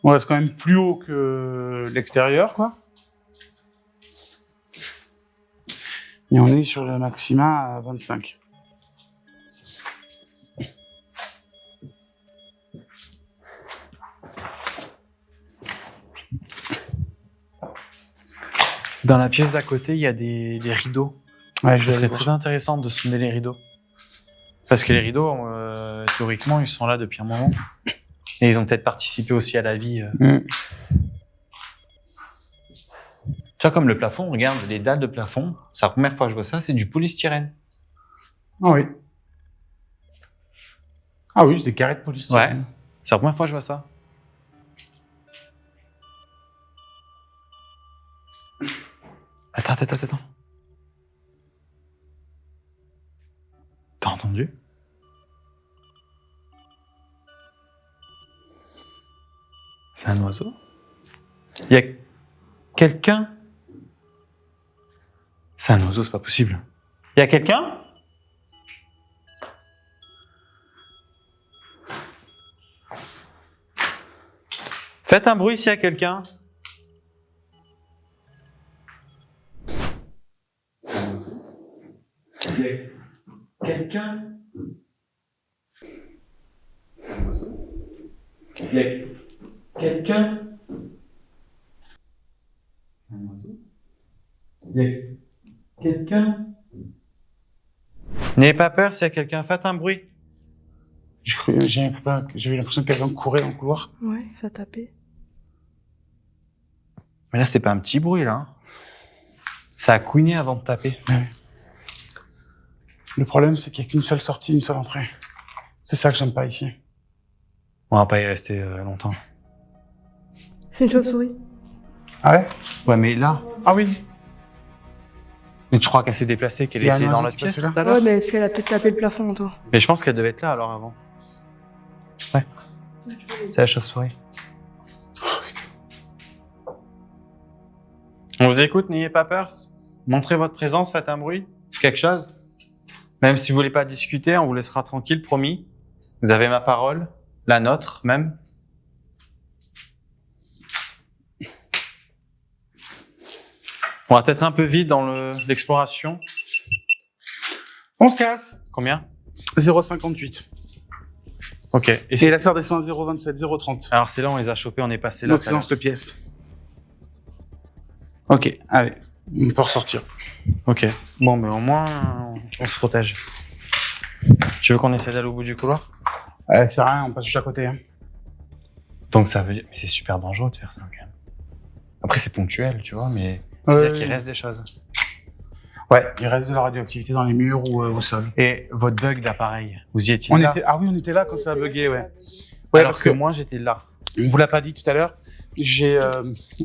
S1: On reste quand même plus haut que l'extérieur, quoi. Et on est sur le maxima à 25.
S2: Dans la pièce d'à côté, il y a des rideaux.
S1: Ouais, je
S2: Ce
S1: vais
S2: serait
S1: aller
S2: très
S1: voir.
S2: intéressant de sonder les rideaux. Parce que les rideaux, théoriquement, ils sont là depuis un moment. Et ils ont peut-être participé aussi à la vie. Tu vois, comme le plafond, regarde, les dalles de plafond, c'est la première fois que je vois ça, c'est du polystyrène.
S1: Ah oui. Ah oui, c'est des carrés de polystyrène.
S2: Ouais. C'est la première fois que je vois ça. Attends. T'as entendu? C'est un oiseau? Il y a quelqu'un? C'est un oiseau, c'est pas possible. Il y a quelqu'un? Faites un bruit s'il y a quelqu'un. Il y a quelqu'un? C'est un oiseau. Il y a quelqu'un? C'est un oiseau. Il y a quelqu'un? N'ayez pas peur s'il y a quelqu'un, faites un bruit.
S1: J'avais l'impression que quelqu'un courait dans le couloir.
S5: Ouais, ça tapait.
S2: Mais là, c'est pas un petit bruit, là. Ça a couiné avant de taper.
S1: Ouais. Le problème, c'est qu'il n'y a qu'une seule sortie, une seule entrée. C'est ça que j'aime pas ici.
S2: On va pas y rester longtemps.
S5: C'est une chauve-souris.
S1: Ah ouais?
S2: Ouais, mais là...
S1: Ah oui.
S2: Mais tu crois qu'elle s'est déplacée, qu'elle
S1: Il y a
S2: était
S1: un
S2: dans
S1: oiseau
S2: la
S1: qui
S2: pièce
S1: passait là.
S2: tout à l'heure?
S5: Ouais, mais est-ce qu'elle a peut-être tapé le plafond, toi?
S2: Mais je pense qu'elle devait être là, alors, avant. Ouais.
S5: Ouais, je vais
S2: C'est la chauve-souris. On vous écoute, n'ayez pas peur. Montrez votre présence, faites un bruit, quelque chose. Même si vous voulez pas discuter, on vous laissera tranquille, promis. Vous avez ma parole, la nôtre même. On va peut-être un peu vite dans l'exploration.
S1: On se casse.
S2: Combien?
S1: 0,58.
S2: Ok.
S1: Et là, ça redescend à 0,27, 0,30.
S2: Alors c'est là, on les a chopés, on est passé là.
S1: Donc c'est dans cette pièce. Ok, allez, on peut ressortir.
S2: Ok. Bon, mais au moins, on se protège. Tu veux qu'on essaie d'aller au bout du couloir?
S1: C'est rien, on passe juste à côté. Hein.
S2: Donc ça veut dire... Mais c'est super dangereux de faire ça, quand même. Après, c'est ponctuel, tu vois, mais... C'est-à-dire qu'il reste des choses.
S1: Ouais, il reste de la radioactivité dans les murs ou au sol.
S2: Et votre bug d'appareil, vous y étiez là?
S1: Ah oui, on était là quand ça a bugué, ouais.
S2: Ouais, alors parce que moi, j'étais là.
S1: On vous l'a pas dit tout à l'heure. J'ai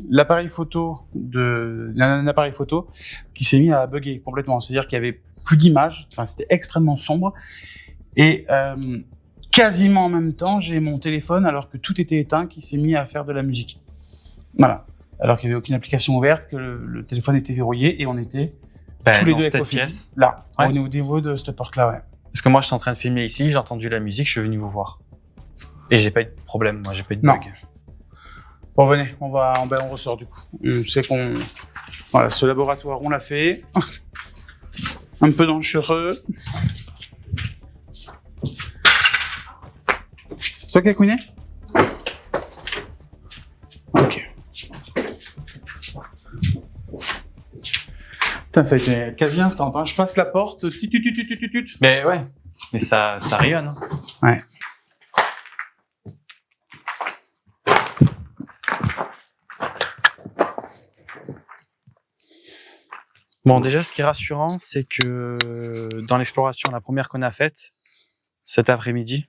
S1: l'appareil photo un appareil photo qui s'est mis à bugger complètement. C'est-à-dire qu'il y avait plus d'images. Enfin, c'était extrêmement sombre. Et quasiment en même temps, j'ai mon téléphone, alors que tout était éteint, qui s'est mis à faire de la musique. Voilà. Alors qu'il n'y avait aucune application ouverte, que le téléphone était verrouillé et on était tous les deux avec Ophélie. Là,
S2: ouais.
S1: On est au niveau de cette porte-là, ouais.
S2: Parce que moi, je suis en train de filmer ici, j'ai entendu la musique, je suis venu vous voir. Et j'ai pas eu de problème, moi, j'ai pas eu de bug.
S1: Bon, venez, on ressort du coup. On sait voilà, ce laboratoire, on l'a fait. Un peu dangereux. C'est toi qui as couiné? Ok. Putain, ça a été quasi instant, hein. Je passe la porte,
S2: Mais ouais, mais ça rayonne. Hein.
S1: Ouais.
S2: Bon, déjà, ce qui est rassurant, c'est que dans l'exploration, la première qu'on a faite, cet après-midi,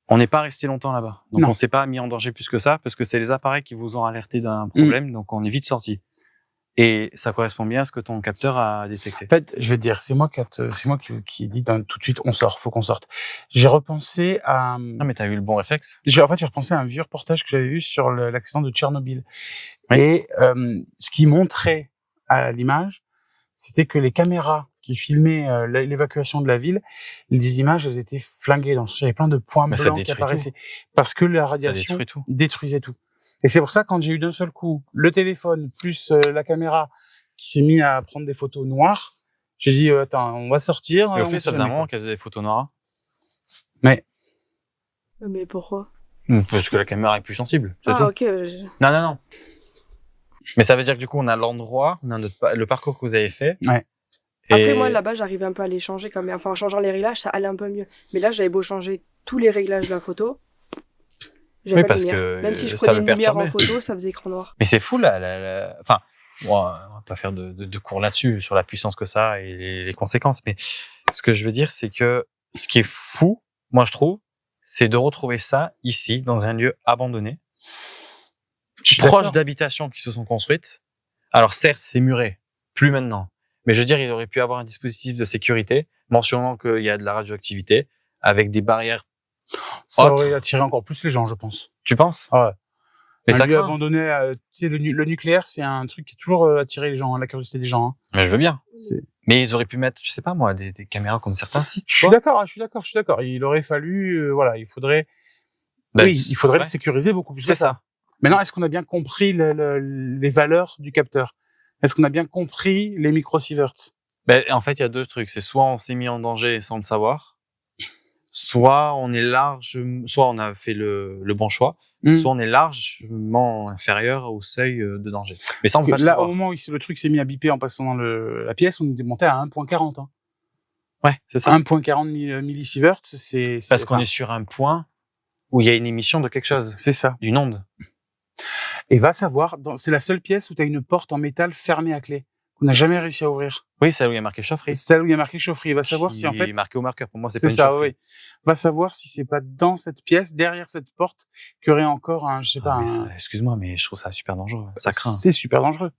S2: on n'est pas resté longtemps là-bas. Donc, on s'est pas mis en danger plus que ça, parce que c'est les appareils qui vous ont alerté d'un problème, donc on est vite sorti. Et ça correspond bien à ce que ton capteur a détecté.
S1: En fait, je vais te dire, c'est moi qui ai dit tout de suite, on sort, faut qu'on sorte. J'ai repensé à...
S2: Non, mais t'as eu le bon réflexe.
S1: J'ai repensé à un vieux reportage que j'avais vu sur l'accident de Tchernobyl.
S2: Oui.
S1: Et ce qui montrait à l'image, c'était que les caméras qui filmaient l'évacuation de la ville, les images, elles étaient flinguées. Donc, il y avait plein de points blancs qui apparaissaient. Parce que la radiation détruisait tout. Et c'est pour ça, quand j'ai eu d'un seul coup le téléphone plus la caméra qui s'est mis à prendre des photos noires, j'ai dit, attends, on va sortir.
S2: Et au fait, ça faisait un moment qu'elle faisait des photos noires.
S5: Mais pourquoi?
S2: Parce que la caméra est plus sensible. C'est tout.
S5: Ok.
S2: Non. Mais ça veut dire que du coup, on a l'endroit, on a le parcours que vous avez fait.
S1: Ouais.
S5: Après, moi, là-bas, j'arrivais un peu à les changer quand même. Enfin, en changeant les réglages, ça allait un peu mieux. Mais là, j'avais beau changer tous les réglages de la photo.
S2: Oui, parce que
S5: même si je
S2: ça
S5: prenais
S2: me
S5: une lumière en
S2: perturbait.
S5: photo, ça faisait écran noir.
S2: Mais c'est fou, enfin, bon, on va pas faire de cours là-dessus, sur la puissance que ça a et les conséquences. Mais ce que je veux dire, c'est que ce qui est fou, moi, je trouve, c'est de retrouver ça ici, dans un lieu abandonné, proche d'habitations qui se sont construites. Alors, certes, c'est muré. Plus maintenant. Mais je veux dire, il aurait pu avoir un dispositif de sécurité mentionnant qu'il y a de la radioactivité avec des barrières.
S1: Ça aurait attiré encore plus les gens, je pense.
S2: Tu penses?
S1: Ouais.
S2: Mais
S1: un
S2: ça
S1: lieu
S2: craint.
S1: abandonné, tu sais, le nucléaire, c'est un truc qui a toujours attiré les gens, la curiosité des gens. Hein.
S2: Mais je veux bien.
S1: C'est...
S2: Mais ils auraient pu mettre, je sais pas moi, des caméras comme certains sites.
S1: Je suis d'accord. Il aurait fallu, il faudrait, il faudrait le sécuriser beaucoup plus.
S2: C'est ça.
S1: Maintenant, est-ce qu'on a bien compris les valeurs du capteur? Est-ce qu'on a bien compris les microsieverts?
S2: Ben, en fait, il y a deux trucs. C'est soit on s'est mis en danger sans le savoir, soit on a fait le bon choix, soit on est largement inférieur au seuil de danger. Mais ça, on peut pas le savoir.
S1: Au moment où le truc s'est mis à biper en passant dans la pièce, on était monté à 1.40. Hein.
S2: Ouais, c'est ça.
S1: 1.40 millisieverts, c'est
S2: parce qu'on est sur un point où il y a une émission de quelque chose.
S1: C'est ça.
S2: D'une onde.
S1: Et va savoir, c'est la seule pièce où tu as une porte en métal fermée à clé, qu'on n'a jamais réussi à ouvrir.
S2: Oui, c'est là où il y a marqué chaufferie.
S1: C'est là où il y a marqué chaufferie. Va savoir si en fait...
S2: Il est marqué au marqueur. Pour moi, c'est pas
S1: C'est
S2: une
S1: ça,
S2: chaufferie.
S1: oui. Va savoir si c'est pas dans cette pièce, derrière cette porte, qu'il y aurait encore un, je sais pas...
S2: Excuse-moi, mais je trouve ça super dangereux. Ça craint.
S1: C'est super dangereux.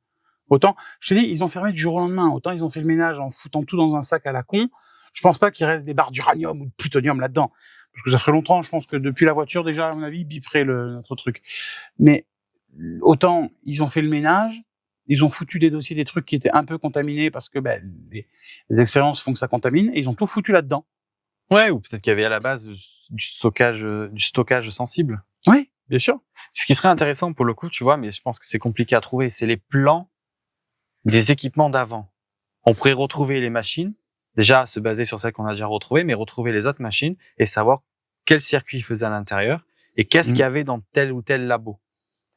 S1: Autant, je te dis, ils ont fermé du jour au lendemain. Autant ils ont fait le ménage en foutant tout dans un sac à la con. Je pense pas qu'il reste des barres d'uranium ou de plutonium là-dedans. parce que ça ferait longtemps, je pense que depuis la voiture, déjà, à mon avis, ils biperaient notre truc. Mais, autant, ils ont fait le ménage, ils ont foutu des dossiers, des trucs qui étaient un peu contaminés parce que, les expériences font que ça contamine, et ils ont tout foutu là-dedans.
S2: Ouais, ou peut-être qu'il y avait à la base du stockage sensible.
S1: Oui, bien sûr.
S2: Ce qui serait intéressant pour le coup, tu vois, mais je pense que c'est compliqué à trouver, c'est les plans des équipements d'avant. On pourrait retrouver les machines, déjà se baser sur celles qu'on a déjà retrouvées, mais retrouver les autres machines et savoir quel circuit ils faisaient à l'intérieur et qu'est-ce qu'il y avait dans tel ou tel labo.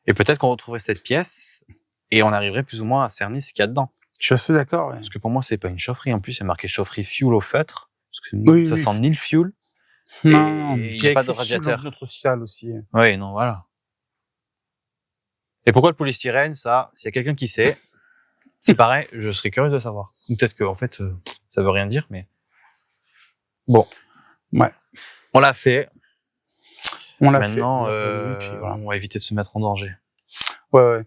S2: Et peut-être qu'on retrouverait cette pièce et on arriverait plus ou moins à cerner ce qu'il y a dedans.
S1: Je suis assez d'accord. Ouais.
S2: Parce que pour moi, c'est pas une chaufferie. En plus, c'est marqué chaufferie fuel au feutre. Parce que
S1: Oui,
S2: ça sent ni le fuel.
S1: Non,
S2: et il n'y a pas de radiateur.
S1: Notre salle aussi.
S2: Oui, non, voilà. Et pourquoi le polystyrène, ça, s'il y a quelqu'un qui sait, c'est pareil, je serais curieux de savoir. Ou peut-être que, en fait, ça veut rien dire, mais bon.
S1: Ouais.
S2: On l'a fait.
S1: On l'a
S2: Maintenant,
S1: fait. Puis voilà.
S2: on va éviter de se mettre en danger.
S1: Ouais.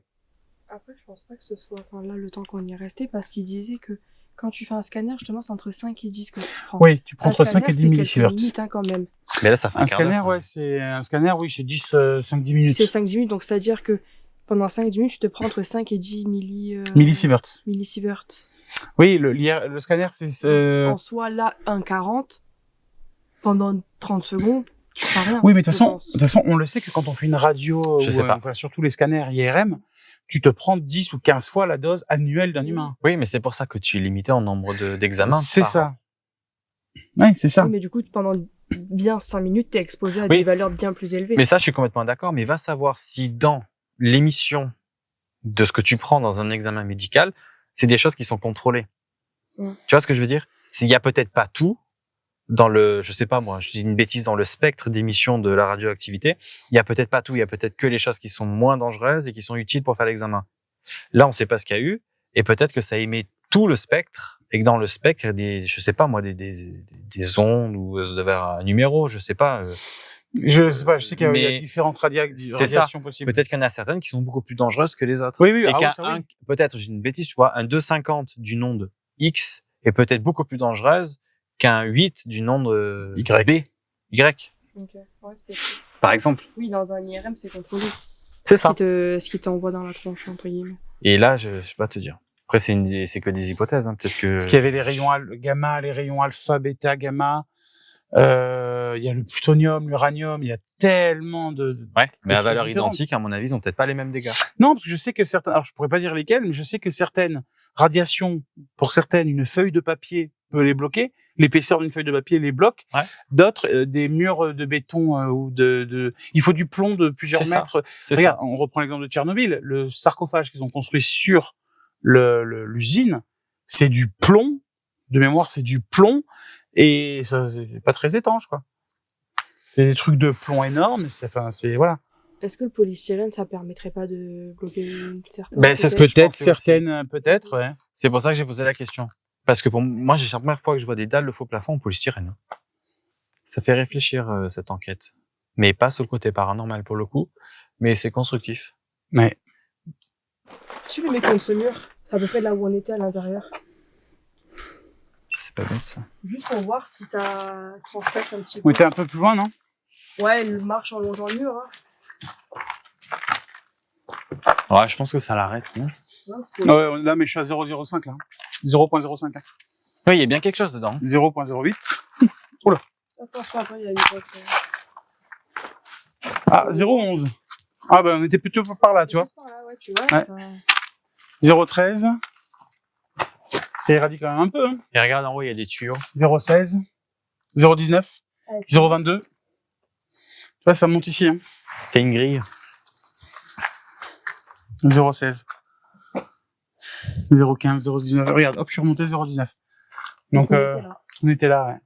S5: Après, je pense pas que ce soit là le temps qu'on y est resté parce qu'il disait que quand tu fais un scanner, justement, c'est entre 5 et 10 que tu prends.
S1: Oui, tu prends
S5: Un
S1: entre
S5: scanner,
S1: 5 et 10
S5: c'est
S1: millisieverts.
S5: quelques minutes, quand même.
S2: Mais là, ça fait
S1: Un
S2: quart d'heure,
S1: scanner,
S2: quand même.
S1: c'est un scanner, oui, c'est 5-10 minutes.
S5: C'est 5-10 minutes, donc c'est-à-dire que pendant 5-10 minutes, tu te prends entre 5 et 10
S1: Millisieverts.
S5: millisieverts.
S1: Oui, le scanner, c'est
S5: En soi, là, 1,40, pendant 30 secondes, tu fais rien.
S1: Oui, mais de
S5: je
S1: toute
S5: pense.
S1: façon, on le sait que quand on fait une radio,
S2: Je sais pas.
S1: enfin, surtout les scanners IRM, tu te prends 10 ou 15 fois la dose annuelle d'un humain.
S2: Oui, mais c'est pour ça que tu es limité en nombre d'examens.
S1: C'est
S2: par an.
S1: ça. Oui, c'est ça.
S5: Oui, mais du coup, pendant bien 5 minutes, t'es exposé à
S2: Oui.
S5: des valeurs bien plus élevées.
S2: Mais ça, je suis complètement d'accord. Mais va savoir si dans l'émission de ce que tu prends dans un examen médical, c'est des choses qui sont contrôlées.
S5: Mm.
S2: Tu vois ce que je veux dire? S'il y a peut-être pas tout dans le, je sais pas moi, je dis une bêtise, dans le spectre d'émission de la radioactivité, il y a peut-être pas tout. Il y a peut-être que les choses qui sont moins dangereuses et qui sont utiles pour faire l'examen. Là, on sait pas ce qu'il y a eu et peut-être que ça émet tout le spectre et que dans le spectre, il y a des, je sais pas moi, des ondes ou ça devait avoir un numéro, je sais pas.
S1: Je sais pas, je sais qu'il y a
S2: Mais
S1: différentes
S2: c'est
S1: radiations possibles.
S2: Peut-être qu'il y en a certaines qui sont beaucoup plus dangereuses que les autres.
S1: Oui, oui,
S2: Et
S1: ah
S2: qu'un,
S1: oui, ça, oui.
S2: peut-être, j'ai une bêtise, tu vois, un 2,50 d'une onde X est peut-être beaucoup plus dangereuse qu'un 8 d'une onde
S1: Y.
S2: B. Y.
S5: Ok. Ouais, c'est possible.
S2: Par exemple.
S5: Oui, dans un IRM, c'est contrôlé.
S2: C'est
S5: Ce qui t'envoie dans la tronche, entre guillemets.
S2: Et là, je sais pas te dire. Après, c'est que des hypothèses, hein. Peut-être que.
S1: Parce qu'il y avait les rayons gamma, les rayons alpha, bêta, gamma. Il y a le plutonium, l'uranium, il y a tellement de...
S2: Ouais, mais à
S1: très
S2: valeur
S1: différentes.
S2: identique, à mon avis, ils ont peut-être pas les mêmes dégâts.
S1: Non, parce que je sais que certains, alors je pourrais pas dire lesquels, mais je sais que certaines radiations, pour certaines, une feuille de papier peut les bloquer, l'épaisseur d'une feuille de papier les bloque.
S2: Ouais.
S1: D'autres, des murs de béton ou il faut du plomb de plusieurs
S2: C'est ça.
S1: mètres.
S2: C'est
S1: Regarde,
S2: ça.
S1: on reprend l'exemple de Tchernobyl, le sarcophage qu'ils ont construit sur l'usine, c'est du plomb, de mémoire, c'est du plomb, et ça, c'est pas très étanche, quoi. C'est des trucs de plomb énormes, c'est, voilà.
S5: Est-ce que le polystyrène, ça permettrait pas de bloquer certaines...
S2: Ben, c'est ce que je
S1: Peut-être,
S2: pensais
S1: certaines, peut-être, ouais.
S2: C'est pour ça que j'ai posé la question. Parce que pour moi, c'est la première fois que je vois des dalles de faux plafond en polystyrène. Ça fait réfléchir, cette enquête. Mais pas sur le côté paranormal pour le coup. Mais c'est constructif.
S1: Ouais.
S5: Si le mec contre ce mur, c'est à peu près là où on était à l'intérieur.
S2: C'est pas bête, ça.
S5: Juste pour voir si ça transperce un petit peu.
S1: On était un peu plus loin, non?
S5: Ouais, elle marche en longeant le mur. Hein.
S2: Ouais, je pense que ça l'arrête, non?
S1: Ouais, là, mais je suis à 0,05, là. 0,05, là.
S2: Oui, il y a bien quelque chose dedans.
S1: 0,08.
S5: Attention, attends, il y a une grosse...
S1: Ah, 0,11. Ah, ben, on était plutôt par là, tu vois.
S5: Ouais, tu vois,
S1: Ouais.
S5: ça...
S1: 0,13. Ça irradie quand même un peu, hein.
S2: Et regarde en haut, il y a des tuyaux.
S1: 0,16. 0,19.
S5: Ouais,
S1: 0,22. Tu vois, ça monte ici, hein.
S2: T'as une grille.
S1: 0,16. 0,15, 0,19. Regarde, hop, je suis remonté 0,19. Donc, on était là, ouais.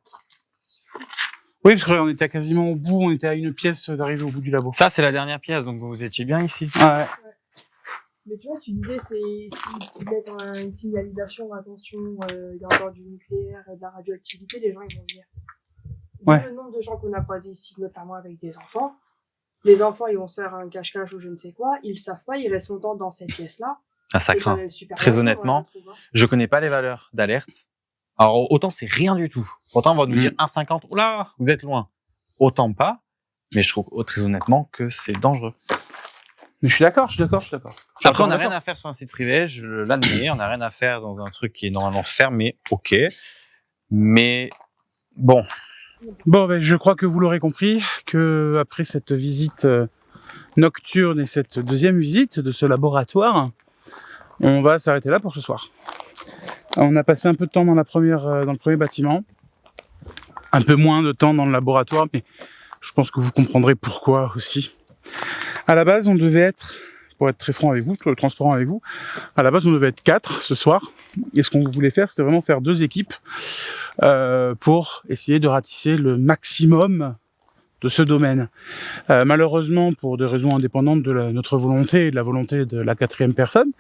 S1: Oui, parce qu'on était quasiment au bout, on était à une pièce d'arriver au bout du labo.
S2: Ça, c'est la dernière pièce, donc vous étiez bien ici.
S1: Ah, ouais.
S5: Mais tu vois, tu disais, s'ils mettent une signalisation, attention, il y a encore du nucléaire, de la radioactivité, les gens, ils vont venir.
S1: Ouais.
S5: Vu le nombre de gens qu'on a croisés ici, notamment avec des enfants, les enfants, ils vont se faire un cache-cache ou je ne sais quoi, ils savent pas, ils restent longtemps dans cette pièce-là.
S2: Ah, ça
S5: Et
S2: craint.
S5: quand même super
S2: Très
S5: longtemps,
S2: honnêtement,
S5: on la trouve, hein.
S2: Je connais pas les valeurs d'alerte. Alors, autant c'est rien du tout. Autant on va nous dire 1,50. Oula, vous êtes loin. autant pas, mais je trouve très honnêtement que c'est dangereux.
S1: Mais je suis d'accord.
S2: Après, on n'a rien à faire sur un site privé, je l'admets, on n'a rien à faire dans un truc qui est normalement fermé, ok. Mais bon.
S1: Bon, ben, je crois que vous l'aurez compris, que après cette visite nocturne et cette deuxième visite de ce laboratoire, on va s'arrêter là pour ce soir. On a passé un peu de temps dans le premier bâtiment, un peu moins de temps dans le laboratoire, mais je pense que vous comprendrez pourquoi aussi. À la base, on devait être, pour être très franc avec vous, transparent avec vous, à la base, on devait être 4 ce soir. Et ce qu'on voulait faire, c'était vraiment faire 2 équipes pour essayer de ratisser le maximum de ce domaine. Malheureusement, pour des raisons indépendantes de notre volonté et de la volonté de la 4e personne,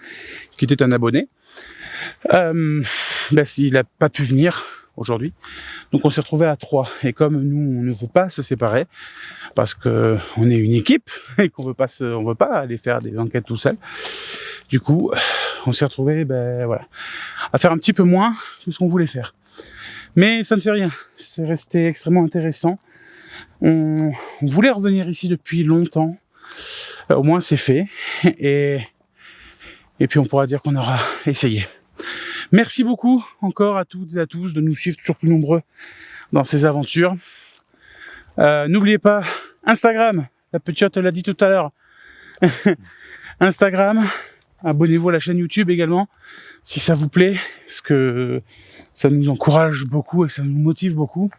S1: qui était un abonné, il n'a pas pu venir aujourd'hui. Donc on s'est retrouvé à 3. Et comme nous, on ne veut pas se séparer, parce que on est une équipe et qu'on veut pas aller faire des enquêtes tout seul. Du coup, on s'est retrouvé, à faire un petit peu moins que ce qu'on voulait faire. Mais ça ne fait rien. C'est resté extrêmement intéressant. On voulait revenir ici depuis longtemps. Au moins, c'est fait. Et puis, on pourra dire qu'on aura essayé. Merci beaucoup encore à toutes et à tous de nous suivre toujours plus nombreux dans ces aventures. N'oubliez pas Instagram, la petite l'a dit tout à l'heure. Instagram, abonnez-vous à la chaîne YouTube également si ça vous plaît, parce que ça nous encourage beaucoup et ça nous motive beaucoup.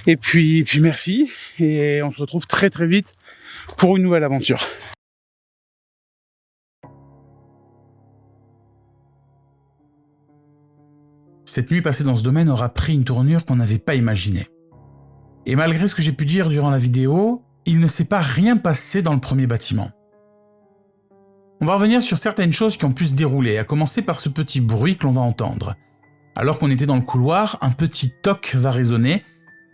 S1: Et puis merci, et on se retrouve très très vite pour une nouvelle aventure.
S4: Cette nuit passée dans ce domaine aura pris une tournure qu'on n'avait pas imaginée. Et malgré ce que j'ai pu dire durant la vidéo, il ne s'est pas rien passé dans le premier bâtiment. On va revenir sur certaines choses qui ont pu se dérouler, à commencer par ce petit bruit que l'on va entendre. Alors qu'on était dans le couloir, un petit toc va résonner,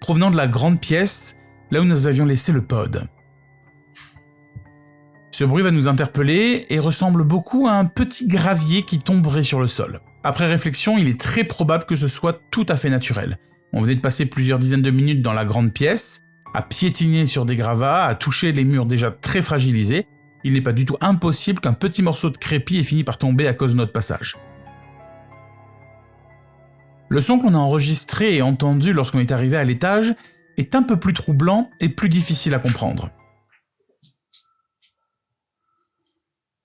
S4: provenant de la grande pièce, là où nous avions laissé le pod. Ce bruit va nous interpeller et ressemble beaucoup à un petit gravier qui tomberait sur le sol. Après réflexion, il est très probable que ce soit tout à fait naturel. On venait de passer plusieurs dizaines de minutes dans la grande pièce, à piétiner sur des gravats, à toucher les murs déjà très fragilisés. Il n'est pas du tout impossible qu'un petit morceau de crépi ait fini par tomber à cause de notre passage. Le son qu'on a enregistré et entendu lorsqu'on est arrivé à l'étage est un peu plus troublant et plus difficile à comprendre.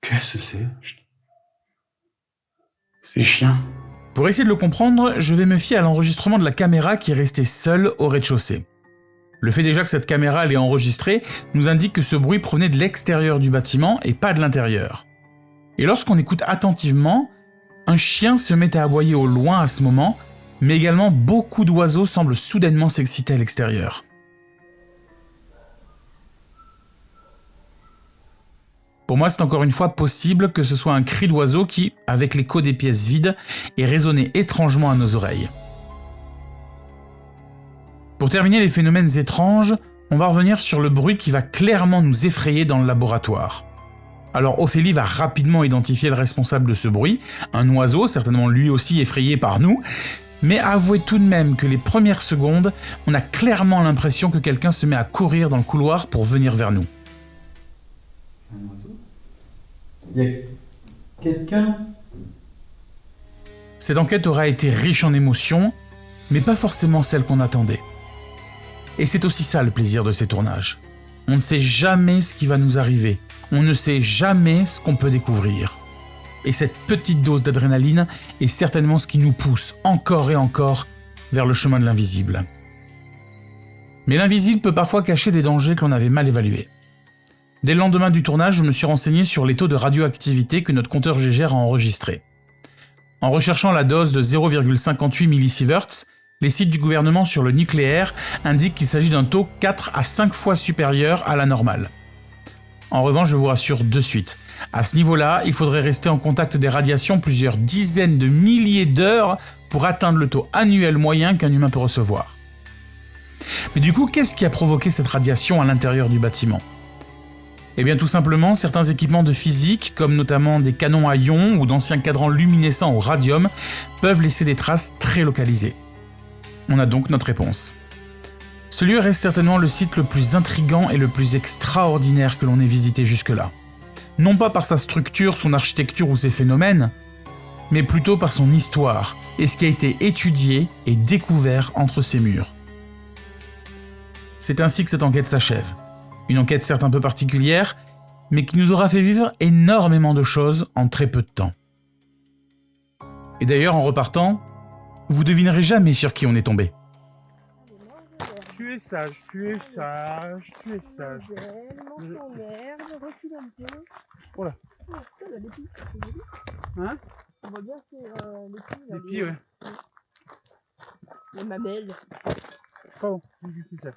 S1: Qu'est-ce que c'est ? C'est chien.
S4: Pour essayer de le comprendre, je vais me fier à l'enregistrement de la caméra qui est restée seule au rez-de-chaussée. Le fait déjà que cette caméra l'ait enregistrée nous indique que ce bruit provenait de l'extérieur du bâtiment et pas de l'intérieur. Et lorsqu'on écoute attentivement, un chien se met à aboyer au loin à ce moment, mais également beaucoup d'oiseaux semblent soudainement s'exciter à l'extérieur. Pour moi, c'est encore une fois possible que ce soit un cri d'oiseau qui, avec l'écho des pièces vides, ait résonné étrangement à nos oreilles. Pour terminer les phénomènes étranges, on va revenir sur le bruit qui va clairement nous effrayer dans le laboratoire. Alors Ophélie va rapidement identifier le responsable de ce bruit, un oiseau, certainement lui aussi effrayé par nous, mais avouez tout de même que les premières secondes, on a clairement l'impression que quelqu'un se met à courir dans le couloir pour venir vers nous.
S2: Il y a quelqu'un ?
S4: Cette enquête aura été riche en émotions, mais pas forcément celle qu'on attendait. Et c'est aussi ça le plaisir de ces tournages. On ne sait jamais ce qui va nous arriver, on ne sait jamais ce qu'on peut découvrir. Et cette petite dose d'adrénaline est certainement ce qui nous pousse encore et encore vers le chemin de l'invisible. Mais l'invisible peut parfois cacher des dangers que l'on avait mal évalués. Dès le lendemain du tournage, je me suis renseigné sur les taux de radioactivité que notre compteur GGR a enregistrés. En recherchant la dose de 0,58 millisieverts, les sites du gouvernement sur le nucléaire indiquent qu'il s'agit d'un taux 4 à 5 fois supérieur à la normale. En revanche, je vous rassure de suite, à ce niveau-là, il faudrait rester en contact des radiations plusieurs dizaines de milliers d'heures pour atteindre le taux annuel moyen qu'un humain peut recevoir. Mais du coup, qu'est-ce qui a provoqué cette radiation à l'intérieur du bâtiment ? Eh bien tout simplement, certains équipements de physique, comme notamment des canons à ions ou d'anciens cadrans luminescents au radium, peuvent laisser des traces très localisées. On a donc notre réponse. Ce lieu reste certainement le site le plus intrigant et le plus extraordinaire que l'on ait visité jusque-là. Non pas par sa structure, son architecture ou ses phénomènes, mais plutôt par son histoire et ce qui a été étudié et découvert entre ses murs. C'est ainsi que cette enquête s'achève. Une enquête certes un peu particulière, mais qui nous aura fait vivre énormément de choses en très peu de temps. Et d'ailleurs, en repartant, vous devinerez jamais sur qui on est tombé.
S1: Tu es sage, tu es sage, tu es sage. Voilà. Hein?
S5: On voit bien
S1: Les pieds, ouais.
S5: les mamelles.
S1: Oh, c'est ça.